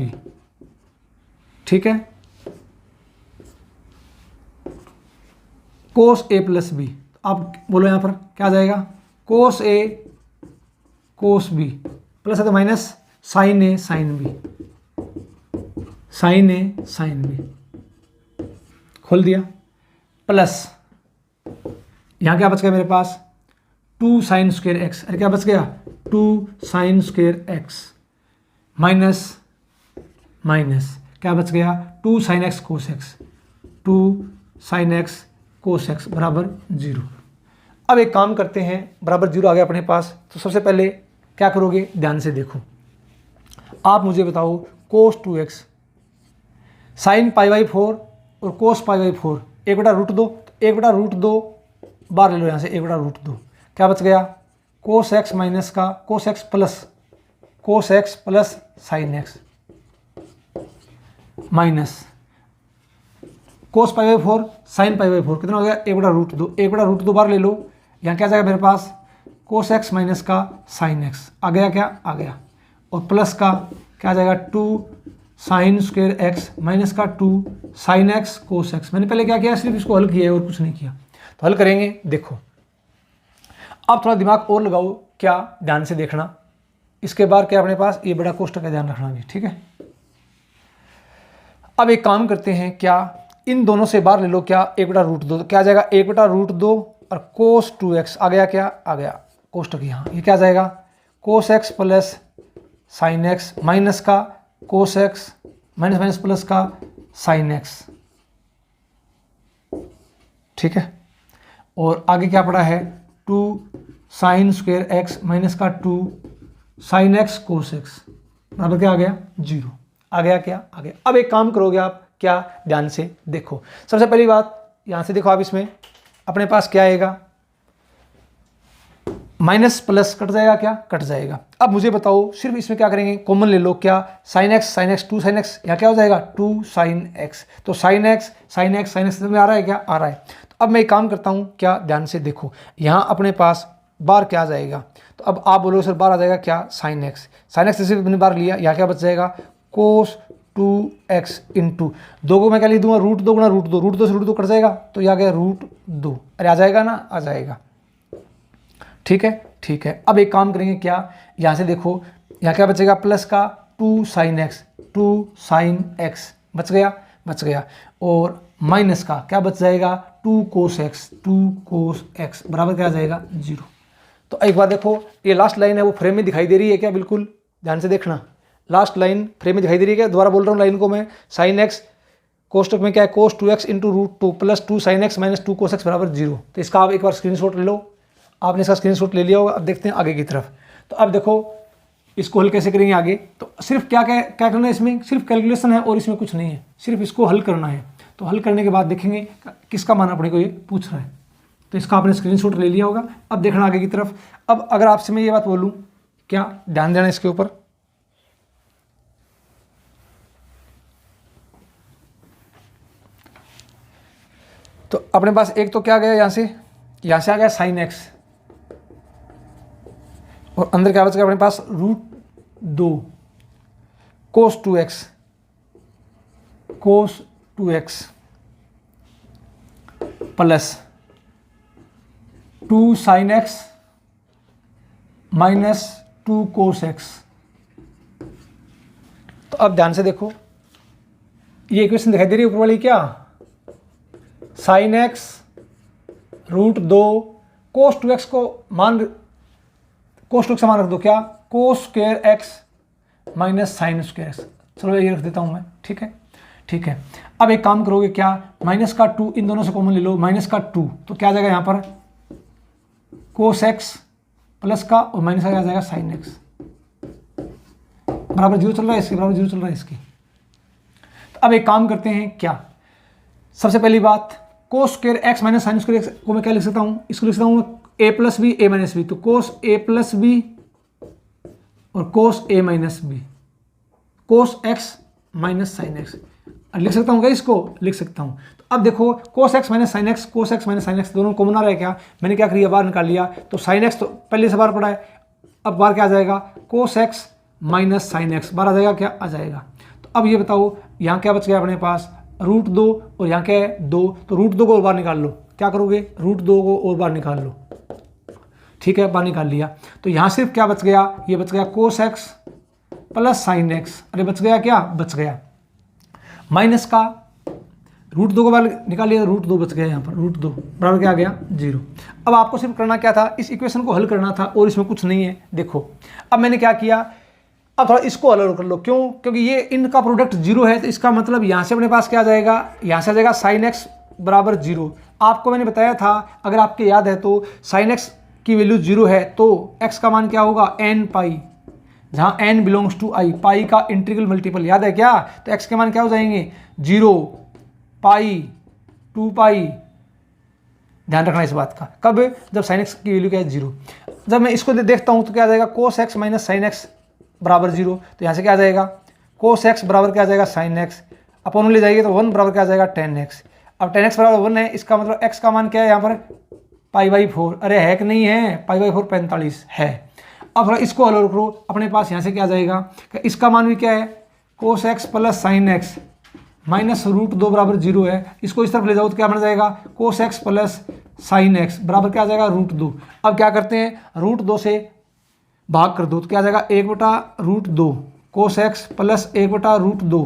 ठीक है। cos a प्लस बी, आप बोलो यहाँ पर क्या आ जाएगा cos a cos b plus है तो minus sin a sin b, sin a sin b खोल दिया, प्लस यहाँ क्या बच गया मेरे पास 2 sin स्क्वायर x, अरे क्या बच गया 2 sin square x minus minus क्या बच गया 2 sin x cos x, 2 sin x cos x बराबर 0। अब एक काम करते हैं, बराबर 0 आ गया अपने पास। तो सबसे पहले क्या करोगे, ध्यान से देखो, आप मुझे बताओ cos 2x sin π/4 और cos π/4 1/√2, तो 1/√2 बार ले लो यहाँ से 1/√2, क्या बच गया cos x माइनस का cos x plus sin x minus cos π/4 sin π/4 कितना हो गया 1/√2, 1/√2 बार ले लो, यहाँ क्या जाएगा मेरे पास cos x माइनस का sin x आ गया, क्या आ गया, और प्लस का क्या आ जाएगा 2 sin स्क्वायर x माइनस का 2 sin x cos x। मैंने पहले क्या किया, सिर्फ इसको हल किया है और कुछ नहीं किया। तो हल करेंगे, देखो अब थोड़ा दिमाग और लगाओ, क्या ध्यान से देखना। इसके बाद क्या अपने पास ये बड़ा कोष्टक का ध्यान रखना भी, ठीक है। अब एक काम करते हैं, क्या इन दोनों से बाहर ले लो, क्या 1/√2, तो क्या आ जाएगा 1/√2 और कोस 2x आ गया, क्या आ गया कोष्टक यहाँ, ये क्या आ जाएगा कोस x plus sine x minus का कोस x माइनस माइनस प्लस का साइन x, ठीक है। और आगे क्या पड़ा है 2 साइन स्क्वायर x माइनस का 2 साइन x कोस x बराबर क्या आ गया 0, आ गया, क्या आ गया। अब एक काम करोगे आप, क्या ध्यान से देखो, सबसे पहली बात यहां से देखो आप, इसमें अपने पास क्या आएगा माइनस प्लस कट जाएगा, क्या कट जाएगा। अब मुझे बताओ सिर्फ इसमें क्या करेंगे, कॉमन ले लो, क्या साइन एक्स 2 साइन एक्स, यहाँ क्या हो जाएगा 2 साइन एक्स, तो sine x sine x sine x में आ रहा है, क्या आ रहा है। तो अब मैं एक काम करता हूँ, क्या ध्यान से देखो, यहाँ अपने पास बार क्या आ जाएगा, तो अब आप बोलोगे सर बार आ जाएगा क्या साइन एक्स जैसे मैंने बार लिया, यहाँ क्या बच जाएगा कोस 2x इंटू 2 को मैं क्या लिख दूंगा √2 गुणा √2, √2 से √2 कट जाएगा, तो यह आ गया √2, अरे आ जाएगा ना, आ जाएगा, ठीक है, ठीक है। अब एक काम करेंगे, क्या यहाँ से देखो, यहाँ क्या बचेगा प्लस का 2 साइन एक्स बच गया, और माइनस का क्या बच जाएगा 2 कोस एक्स बराबर क्या आ जाएगा 0। तो एक बार देखो, ये लास्ट लाइन है वो फ्रेम में दिखाई दे रही है क्या, बिल्कुल ध्यान से देखना, लास्ट लाइन फ्रेम में दिखाई दे रही है क्या, दोबारा बोल रहा हूँ लाइन को मैं, साइन एक्स कोष्टक में क्या है कोस 2x into √2 plus 2 sine x minus 2 cos x बराबर 0। तो इसका आप एक बार स्क्रीनशॉट ले लो, आपने इसका स्क्रीनशॉट ले लिया होगा। अब देखते हैं आगे की तरफ। तो अब देखो इसको हल कैसे करेंगे आगे, तो सिर्फ क्या करना है, इसमें सिर्फ कैलकुलेशन है और इसमें कुछ नहीं है, सिर्फ इसको हल करना है। तो हल करने के बाद देखेंगे किसका मान अपने को ये पूछ रहा है, तो इसका आपने स्क्रीनशॉट ले लिया होगा। अब देखना आगे की तरफ। अब अगर आपसे मैं ये बात बोलूँ, क्या ध्यान देना इसके ऊपर, तो अपने पास एक तो क्या गया यहाँ से आ गया साइन एक्स, और अंदर क्या बच गया अपने पास √2 कोस 2x plus 2 sine x minus 2 cos x. तो अब ध्यान से देखो, ये इक्वेशन दिखाई दे रही है ऊपर वाली, क्या साइन एक्स √2 कोस 2x को कोस 2x मान रख दो, क्या cos square x minus sine square x, चलो ये रख देता हूं मैं, ठीक है, ठीक है। अब एक काम करोगे, क्या माइनस का 2 इन दोनों से कॉमन ले लो, माइनस का 2 तो क्या आ जाएगा यहाँ पर कोस एक्स प्लस का और माइनस का क्या आ जाएगा साइन एक्स बराबर 0 चल रहा है, इसके बराबर 0 चल रहा है इसके। तो अब एक काम करते हैं, क्या सबसे पहली बात cos square x minus sine square x को मैं क्या लिख सकता हूँ, इसको लिख सकता हूँ a plus B A minus B, तो कोस a प्लस बी और cos a minus B cos x minus sine X लिख सकता हूँ क्या, इसको लिख सकता हूँ। तो अब देखो कोस x माइनस साइन एक्स दोनों कॉमन आ रहा है, क्या मैंने क्या किया बाहर निकाल लिया, तो साइन एक्स तो पहले से बाहर पड़ा है, अब बाहर क्या आ जाएगा कोस x माइनस साइन एक्स बाहर आ जाएगा, क्या आ जाएगा। तो अब ये बताओ यहाँ क्या बच गया अपने पास √2 और यहाँ क्या है 2, तो √2 को और बाहर निकाल लो, क्या करोगे √2 को और बाहर निकाल लो, ठीक है, बाहर निकाल लिया। तो यहाँ सिर्फ क्या बच गया, ये बच गया cos x plus sine x, अरे बच गया, क्या बच गया माइनस का √2 को बाहर निकाल लिया, √2 बच गया यहाँ पर, √2 बराबर क्या आ गया 0। अब आपको सिर्फ करना क्या था, इस इक्वेशन को हल करना था और इसमें कुछ नहीं है। देखो अब मैंने क्या किया, अब थोड़ा इसको अलग कर लो, क्यों, क्योंकि ये इनका प्रोडक्ट 0 है, तो इसका मतलब यहाँ से अपने पास क्या आ जाएगा, यहाँ से आ जाएगा साइन एक्स बराबर 0। आपको मैंने बताया था, अगर आपके याद है तो साइन एक्स की वैल्यू 0 है तो x का मान क्या होगा n पाई, जहाँ n बिलोंग्स टू i, पाई का इंटीग्रल मल्टीपल याद है क्या, तो x के मान क्या हो जाएंगे 0 पाई 2 पाई, ध्यान रखना इस बात का, कब जब साइन एक्स की वैल्यू क्या है 0। जब मैं इसको देखता हूँ तो क्या आ जाएगा cos x minus sine x बराबर 0, तो यहाँ से क्या आ जाएगा कोस एक्स बराबर क्या आ जाएगा साइन एक्स, अपन ले जाएंगे तो 1 बराबर क्या आ जाएगा tan x। अब tan x बराबर 1 है, इसका मतलब x का मान क्या है यहाँ पर π/4, अरे है कि नहीं है, π/4 45 है। अब थोड़ा इसको अलग करो, अपने पास यहाँ से क्या आ जाएगा, इसका मान भी क्या है cos x plus sine x minus √2 बराबर 0 है, इसको इस तरफ ले जाओ तो क्या बन जाएगा cos x plus sine x बराबर क्या आ जाएगा √2। अब क्या करते हैं √2 से भाग कर दो तो क्या आ जाएगा 1/√2 cos x plus 1/√2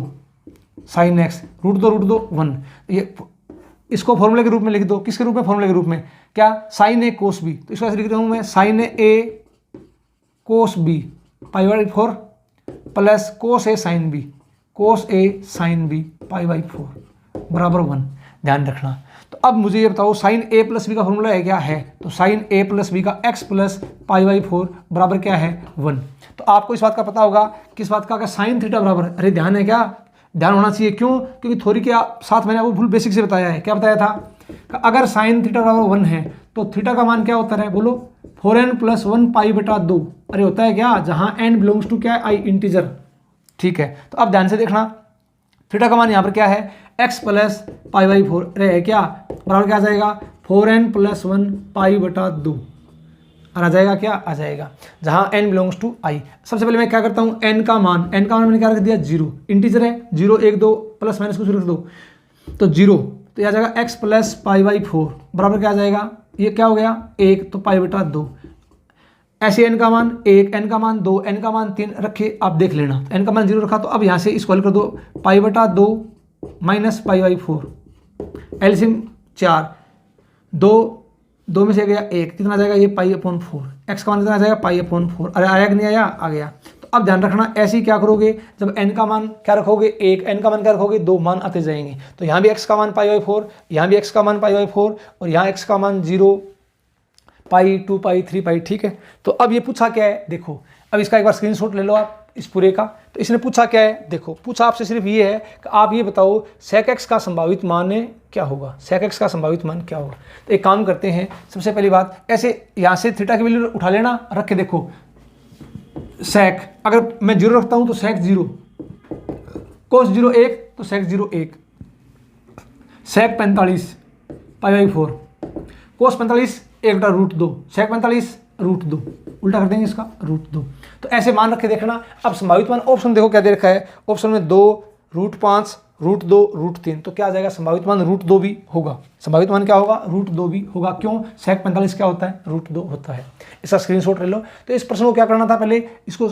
sine x, √2 1। ये इसको फॉर्मूले के रूप में लिख दो। किसके रूप में? फॉर्मूले के रूप में। क्या? साइन ए कोस बी, तो इसको ऐसे लिख रहा हूं मैं, साइन ए कोस बी π/4 प्लस कोस ए साइन बी, कोस ए साइन बी π/4 बराबर 1। ध्यान रखना। तो अब मुझे ये बताओ साइन ए प्लस बी का फॉर्मूला है क्या? है। तो साइन ए प्लस बी का x प्लस π/4 बराबर क्या है? 1। तो आपको इस बात का पता होगा, किस बात का? साइन थीटा बराबर, अरे ध्यान है क्या? ध्यान होना चाहिए। क्यों? क्योंकि थ्योरी के साथ मैंने आपको फुल बेसिक से बताया है। क्या बताया था? अगर साइन थीटा बराबर 1 है तो थीटा का मान क्या होता है? बोलो 4n + 1 π/2। अरे होता है क्या? जहां n बिलोंग्स टू क्या है? आई इंटीजर। ठीक है, तो अब ध्यान से देखना, थीटा का मान यहाँ पर क्या है? x plus π/4। अरे है क्या? बराबर क्या आ जाएगा? 4n + 1 π/2। और आ जाएगा क्या? आ जाएगा जहां n बिलोंग्स टू i। सबसे पहले मैं क्या करता हूं, n का मान मैंने क्या रख दिया? 0। इंटीजर है, 0 1 2 प्लस माइनस कुछ रख दो तो 0। तो यह आ जाएगा x प्लस π/4 बराबर क्या आ जाएगा? ये क्या हो गया? 1, तो π/2। ऐसे n का मान 1, n का मान 2, n का मान 3 रखे, आप देख लेना। n का मान 0 रखा तो अब यहाँ से इसको हल कर दो, π/2 माइनस π/4, एलसीएम 4, 2 में से गया 1, कितना आ जाएगा? ये π/4। x का मान कितना आ जाएगा? π/4। अरे आया कि नहीं आया? आ गया। तो अब ध्यान रखना, ऐसे ही क्या करोगे, जब n का मान क्या रखोगे? 1, n का मान क्या रखोगे? 2, मान आते जाएंगे। तो यहाँ भी x का मान π/4, यहाँ भी x का मान π/4 और यहाँ x का मान 0, π, 2 π, 3 π। ठीक है, तो अब ये पूछा क्या है? देखो, अब इसका एक बार स्क्रीनशॉट ले लो आप इस पूरे का। तो इसने पूछा क्या है? देखो, पूछा आपसे सिर्फ ये है कि आप ये बताओ sec x का संभावित मान क्या होगा? sec x का संभावित मान क्या होगा? तो एक काम करते हैं, सबसे पहली बात, ऐसे यहाँ से थीटा की वैल्यू उठा लेना, रख के देखो। sec अगर मैं 0 रखता हूँ तो sec 0, cos 0 1 तो sec 0 1, sec 45 π/4, cos 45 1/√2, sec 45 √2, उल्टा कर देंगे इसका √2। तो ऐसे मान रख के देखना। अब संभावित मान ऑप्शन देखो क्या दे रखा है? ऑप्शन में 2, √5, √2, √3। तो क्या आ जाएगा? संभावित मान √2 भी होगा। संभावित मान क्या होगा? √2 भी होगा। क्यों? sec 45 क्या होता है? √2 होता है। इसका स्क्रीनशॉट ले लो। तो इस प्रश्न को क्या करना था? पहले इसको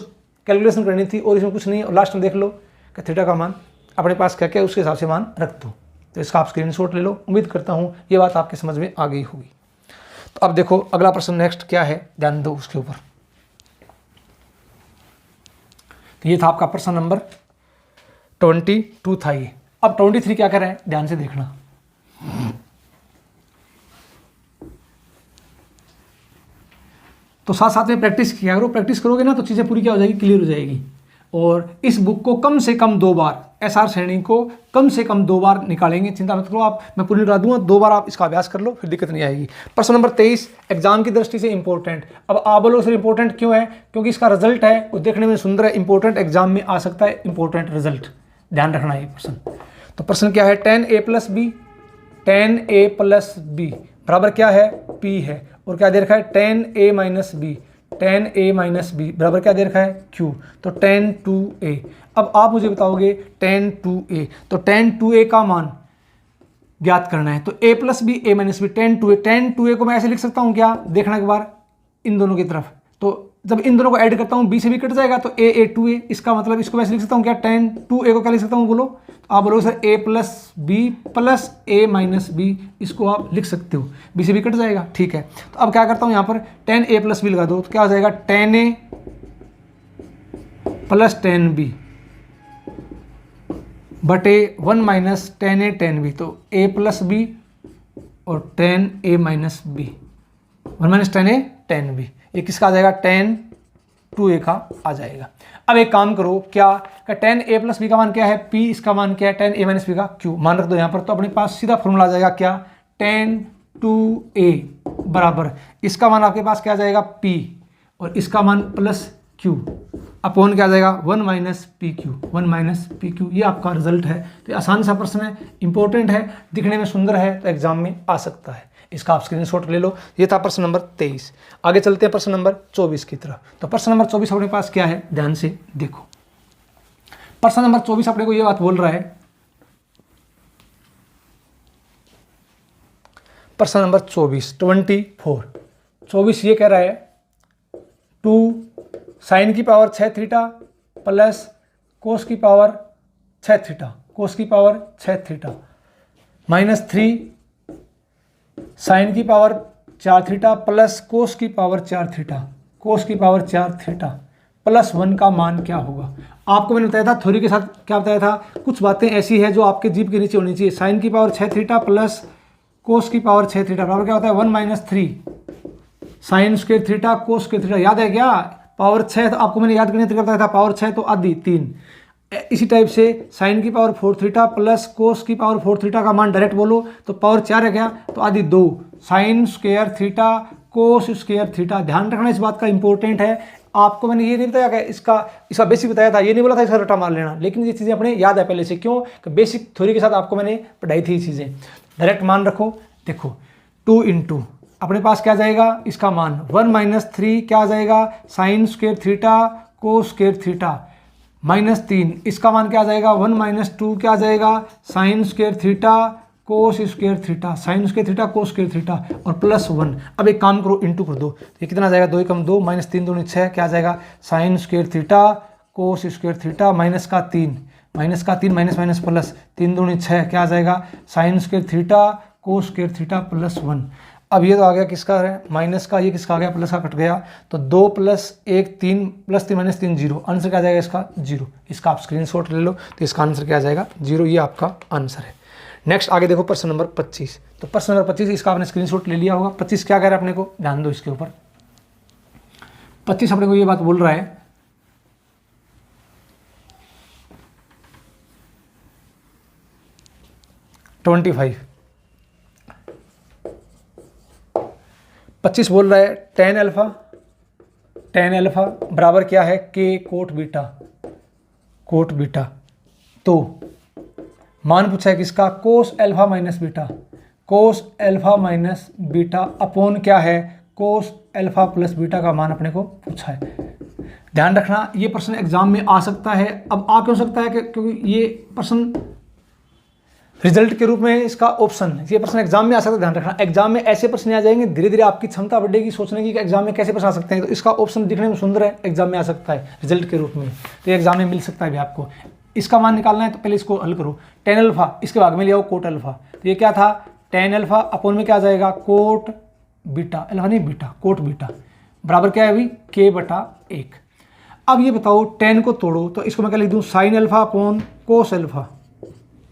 कैलकुलेशन करनी थी और इसमें कुछ नहीं, और लास्ट में देख लो कि थीटा का मान अपने पास क्या क्या, उसके हिसाब से मान रख दो। तो इसका आप स्क्रीनशॉट ले लो। उम्मीद करता हूँ ये बात आपके समझ में आ गई होगी। तो अब देखो अगला प्रश्न नेक्स्ट क्या है, ध्यान दो उसके ऊपर। तो ये था आपका प्रश्न नंबर 22 था ये। अब 23 क्या कर रहे हैं? ध्यान से देखना। तो साथ साथ में प्रैक्टिस किया करो। प्रैक्टिस करोगे ना तो चीज़ें पूरी क्या हो जाएगी? क्लियर हो जाएगी। और इस बुक को कम से कम 2 बार, एसआर श्रेणी को कम से कम 2 बार निकालेंगे। चिंता मत करो आप, मैं पूरी निकाल दूंगा। 2 बार आप इसका अभ्यास कर लो, फिर दिक्कत नहीं आएगी। प्रश्न नंबर 23 एग्जाम की दृष्टि से इंपॉर्टेंट। अब आप बोलो सर इंपॉर्टेंट क्यों है? क्योंकि इसका रिजल्ट है वो देखने में सुंदर है। इंपॉर्टेंट एग्जाम में आ सकता है, इंपॉर्टेंट रिजल्ट। ध्यान रखना ये प्रश्न। तो प्रश्न क्या है? tan a + b, tan a + b बराबर क्या है? p है। और क्या दे रखा है? tan a - b, tan a - b बराबर क्या दे रखा है? q। तो tan 2a। अब आप मुझे बताओगे tan 2a, तो tan 2a का मान ज्ञात करना है। तो a + b, a - b, tan 2a को मैं ऐसे लिख सकता हूँ क्या? देखना एक बार इन दोनों की तरफ। तो जब इन दोनों को ऐड करता हूँ, b से b कट जाएगा तो a 2a। इसका मतलब इसको मैं ऐसे लिख सकता हूँ क्या? tan 2a को क्या लिख सकता हूँ? बोलो। तो आप बोलोगे sir a + b + a - b, इसको आप लिख सकते हो। b से b कट जाएगा। ठीक है, तो अब क्या करता हूँ यहाँ पर tan a + b लगा दो तो क्या हो जाएगा? tan a + tan b बटे 1 - tan a tan b। तो a + b और tan a - b, 1 - tan a tan b, ये किसका आ जाएगा? tan 2a का आ जाएगा। अब एक काम करो, क्या tan a + b का मान क्या है? p। इसका मान क्या है? tan a - b का q मान रख दो यहाँ पर। तो अपने पास सीधा फॉर्मूला आ जाएगा क्या? tan 2a बराबर इसका मान आपके पास क्या आ जाएगा? p और इसका मान प्लस q अपॉन क्या आ जाएगा? 1 - pq, 1 - pq। ये आपका रिजल्ट है। तो आसान सा प्रश्न है, इंपॉर्टेंट है, दिखने में सुंदर है, तो एग्जाम में आ सकता है। इसका आप स्क्रीनशॉट ले लो। ये था प्रश्न नंबर 23। आगे चलते हैं प्रश्न नंबर 24 की तरफ। तो प्रश्न नंबर 24 अपने पास क्या है? ध्यान से देखो। प्रश्न नंबर 24 अपने को ये बात बोल रहा है, प्रश्न नंबर 24 ये कह रहा है 2 साइन की पावर 6 थीटा प्लस कोस की पावर 6 थीटा, कोस की पावर 6 थीटा माइनस 3 साइन की पावर 4 थीटा प्लस कोस की पावर 4 थीटा, कोस की पावर 4 थीटा प्लस 1 का मान क्या होगा। आपको मैंने बताया था थ्योरी के साथ क्या बताया था, कुछ बातें ऐसी है जो आपके जीभ के नीचे होनी चाहिए। साइन की पावर 6 थीटा प्लस कोस की पावर 6 थीटा बराबर क्या होता है 1 minus 3 sine square theta cos square theta. याद है क्या, पावर 6 तो आपको मैंने याद करने का तरीका बताया था, पावर 6 तो आधी 3। इसी टाइप से साइन की पावर 4 थीटा प्लस कोस की पावर 4 थीटा का मान डायरेक्ट बोलो तो पावर 4 है क्या, तो आधी 2 sine square theta cos square theta. ध्यान रखना इस बात का, इंपॉर्टेंट है। आपको मैंने ये नहीं बताया कि इसका बेसिक बताया था, ये नहीं बोला था इसका रट्टा मार लेना, लेकिन ये चीज़ें अपने याद है पहले से। क्यों कि बेसिक थ्योरी के साथ आपको मैंने पढ़ाई थी ये चीज़ें। डायरेक्ट मान रखो, देखो 2 इंटू अपने पास क्या जाएगा इसका मान 1 माइनस 3 क्या आ जाएगा sine square theta cos square theta minus 3 इसका मान क्या आ जाएगा 1 माइनस 2 क्या आ जाएगा sine square theta cos square theta, sine square theta cos square theta और प्लस 1। अब एक काम करो इंटू कर दो, ये कितना आ जाएगा 2 एकम 2 माइनस 3 दूनी 6 क्या आ जाएगा sine square theta cos square theta minus का 3 माइनस माइनस प्लस 3 दूनी 6 क्या आ जाएगा sine square theta cos square theta plus 1। अब ये तो आ गया किसका है माइनस का, ये किसका आ गया प्लस का कट गया, तो 2 प्लस 1 3 प्लस 3 माइनस 3 0। आंसर क्या आ जाएगा इसका 0। इसका आप स्क्रीनशॉट ले लो तो इसका आंसर क्या आ जाएगा 0। ये आपका आंसर है। नेक्स्ट आगे देखो प्रश्न नंबर 25। तो प्रश्न नंबर 25 इसका आपने स्क्रीनशॉट ले लिया होगा। 25 क्या कह रहा है अपने को, ध्यान दो इसके ऊपर। 25 अपने को ये बात बोल रहा है ट्वेंटी 25 बोल रहा है टेन अल्फा बराबर क्या है के कोट बीटा। तो मान पूछा है किसका कोस अल्फा माइनस बीटा अपॉन क्या है कोस अल्फा प्लस बीटा का मान अपने को पूछा है। ध्यान रखना ये प्रश्न एग्जाम में आ सकता है। अब आ क्यों सकता है क्योंकि ये प्रश्न रिजल्ट के रूप में इसका ऑप्शन, ये प्रश्न एग्जाम में आ सकता है। ध्यान रखना एग्जाम में ऐसे प्रश्न आ जाएंगे, धीरे धीरे आपकी क्षमता बढ़ेगी सोचने की कि एग्जाम में कैसे प्रश्न आ सकते हैं। तो इसका ऑप्शन दिखने में सुंदर है, एग्जाम में आ सकता है रिजल्ट के रूप में, तो ये एग्जाम में मिल सकता है भी आपको। इसका मान निकालना है तो पहले इसको हल करो। टेन अल्फा इसके भाग में ले आओ कोट अल्फा, तो ये क्या था टेन अल्फा अपॉन में क्या आ जाएगा कोट बीटा, अल्फा नहीं बीटा, कोट बीटा बराबर क्या है अभी के बटा 1। अब ये बताओ टेन को तोड़ो तो इसको मैं क्या लिख दूँ sine alpha upon cos alpha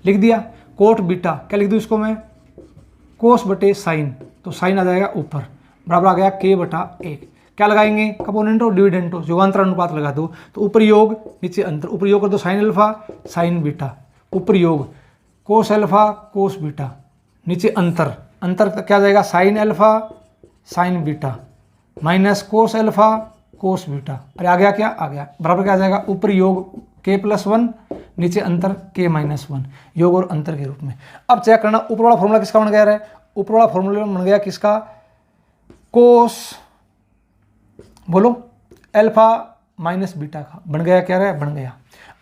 लिख दिया, कोट बीटा क्या लिख दूँ इसको मैं कोस बटे साइन, तो साइन आ जाएगा ऊपर बराबर आ गया के बटा 1। क्या लगाएंगे कंपोनेंटो डिविडेंटो योगांतर अनुपात लगा दो, तो ऊपर योग नीचे अंतर, ऊपर योग कर दो साइन अल्फा साइन बीटा, ऊपर योग कोस अल्फा कोस बीटा, नीचे अंतर, अंतर क्या आ जाएगा sign alpha sine beta minus cos alpha cos beta. अरे आ गया क्या आ गया बराबर क्या आ जाएगा ऊपर योग के प्लस 1 नीचे अंतर के माइनस 1, योग और अंतर के रूप में। अब चेक करना ऊपर वाला फॉर्मूला किसका बन गया है, ऊपर वाला फॉर्मूला बन गया किसका कोस बोलो अल्फा माइनस बीटा का बन गया, क्या रहा बन गया।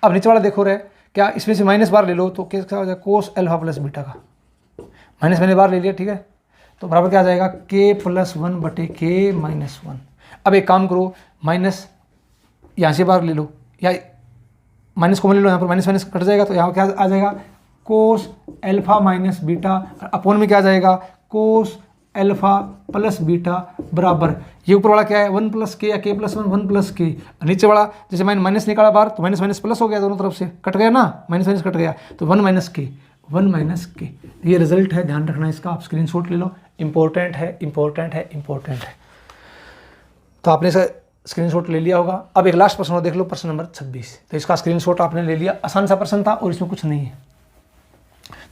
अब नीचे वाला देखो रहे क्या इसमें से माइनस बार ले लो तो क्या हो जाएगा कोस अल्फा प्लस बीटा का, माइनस मैंने बार ले लिया ठीक है, तो बराबर क्या आ जाएगा के प्लस 1 बटे के माइनस 1। अब एक काम करो माइनस यहाँ से बार ले लो या माइनस कॉमन ले लो, यहाँ पर माइनस माइनस कट जाएगा तो यहाँ क्या आ जाएगा कोस अल्फा माइनस बीटा अपॉन में क्या आ जाएगा कोस अल्फा प्लस बीटा बराबर ये ऊपर वाला क्या है 1 प्लस के या के प्लस 1 1 प्लस के, नीचे वाला जैसे मैंने माइनस निकाला बाहर तो माइनस माइनस प्लस हो गया, दोनों तरफ से कट गया ना, माइनस माइनस कट गया तो 1 माइनस के। ये रिजल्ट है, ध्यान रखना इसका, आप स्क्रीनशॉट ले लो, इंपॉर्टेंट है। तो आपने इसका स्क्रीनशॉट ले लिया होगा। अब एक लास्ट प्रश्न और देख लो प्रश्न नंबर 26। तो इसका स्क्रीनशॉट आपने ले लिया, आसान सा प्रश्न था और इसमें कुछ नहीं है।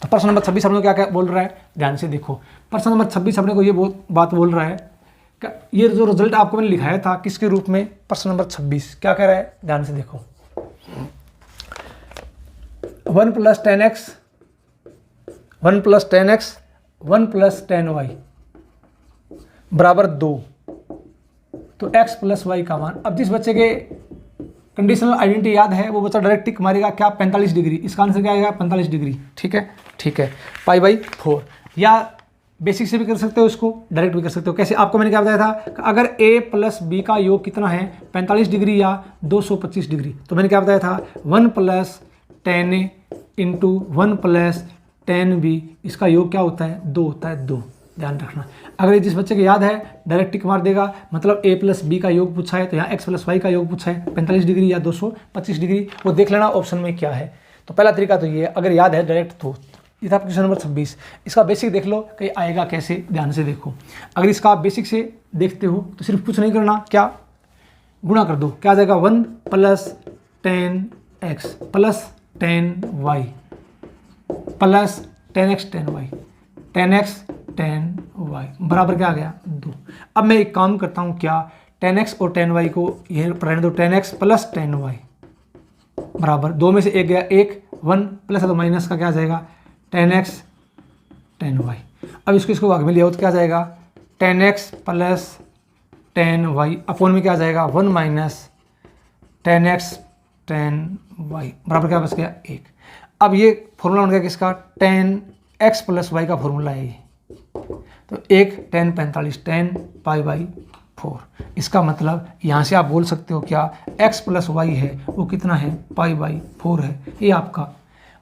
तो प्रश्न नंबर 26 अपने को क्या बोल रहा है, ध्यान से देखो। प्रश्न नंबर 26 अपने को ये बात बोल रहा है कि ये जो रिजल्ट आपको मैंने लिखाया था किसके रूप में, प्रश्न नंबर 26 क्या कह रहा है, ध्यान से देखो। 1 प्लस 10x 1 प्लस 10y बराबर 2, तो x प्लस y का मान। अब जिस बच्चे के कंडीशनल आइडेंटिटी याद है वो बच्चा डायरेक्ट टिक मारेगा क्या 45 डिग्री, इसका आंसर क्या आएगा 45 डिग्री। ठीक है पाई बाई 4 या बेसिक से भी कर सकते हो, इसको डायरेक्ट भी कर सकते हो। कैसे? आपको मैंने क्या बताया था, अगर a प्लस बी का योग कितना है 45 डिग्री या 225 डिग्री, तो मैंने क्या बताया था 1 plus 10a into 1 plus 10b, इसका योग क्या होता है 2 होता है, 2। ध्यान रखना, अगर ये जिस बच्चे को याद है डायरेक्ट टिक मार देगा, मतलब a प्लस बी का योग पूछा है तो यहाँ x प्लस वाई का योग पूछा है 45 डिग्री या 225 डिग्री, वो देख लेना ऑप्शन में क्या है। तो पहला तरीका तो ये, अगर याद है डायरेक्ट तो ये था क्वेश्चन नंबर 26। इसका बेसिक देख लो कि आएगा कैसे, ध्यान से देखो। अगर इसका आप बेसिक से देखते हो तो सिर्फ कुछ नहीं करना, क्या गुणा कर दो, क्या आ जाएगा 1 plus 10x plus 10y plus 10x 10y 10x 10y बराबर क्या आ गया 2। अब मैं एक काम करता हूँ, क्या 10x और 10y को ये रहने दो, 10x प्लस 10y बराबर 2 में से एक गया 1, 1 प्लस है तो माइनस का क्या आ जाएगा 10x 10y। अब इसको भाग में लिया हो तो क्या आ जाएगा 10x प्लस 10y अपॉन में क्या आ जाएगा 1 माइनस 10x 10y बराबर क्या बच गया 1। अब ये फॉर्मूला बन गया किसका 10x प्लस y का फॉर्मूला है ये, तो 1 10 45 10 पाई बाई 4। इसका मतलब यहाँ से आप बोल सकते हो क्या x प्लस वाई है वो कितना है पाई बाई 4 है, ये आपका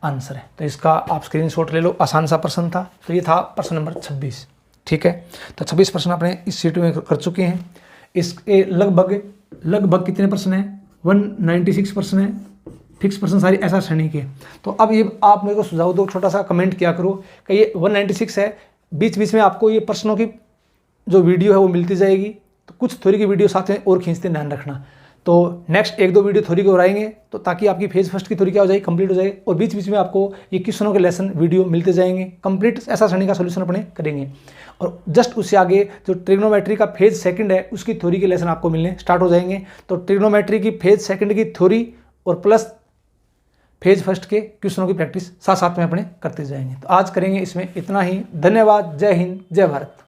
आंसर है। तो इसका आप स्क्रीनशॉट ले लो, आसान सा प्रश्न था। तो ये था प्रश्न नंबर 26, ठीक है। तो 26 प्रश्न अपने इस शीट में कर चुके हैं। इसके लगभग कितने प्रश्न हैं 196 प्रश्न है, फिक्स प्रश्न सारी ऐसा श्रेणी के। तो अब ये आप मेरे को सुझाव दो, छोटा सा कमेंट किया करो कि ये 196 है, बीच बीच में आपको ये प्रश्नों की जो वीडियो है वो मिलती जाएगी, तो कुछ थ्योरी की वीडियो साथ में और खींचते ध्यान रखना। तो नेक्स्ट 1-2 वीडियो थ्योरी को कराएंगे, तो ताकि आपकी फेज फर्स्ट की थ्योरी क्या हो जाएगी कंप्लीट हो जाएगी, और बीच बीच में आपको ये क्वेश्चनों के लेसन वीडियो मिलते जाएंगे, कंप्लीट ऐसा श्रेणी का सोल्यूशन अपने करेंगे। और जस्ट उससे आगे जो ट्रिग्नोमेट्री का फेज सेकंड है उसकी थ्योरी के लेसन आपको मिलने स्टार्ट हो जाएंगे। तो ट्रिग्नोमेट्री की फेज सेकंड की थ्योरी और प्लस फेज फर्स्ट के क्वेश्चनों की प्रैक्टिस साथ साथ में अपने करते जाएंगे। तो आज करेंगे इसमें इतना ही। धन्यवाद। जय हिंद, जय भारत।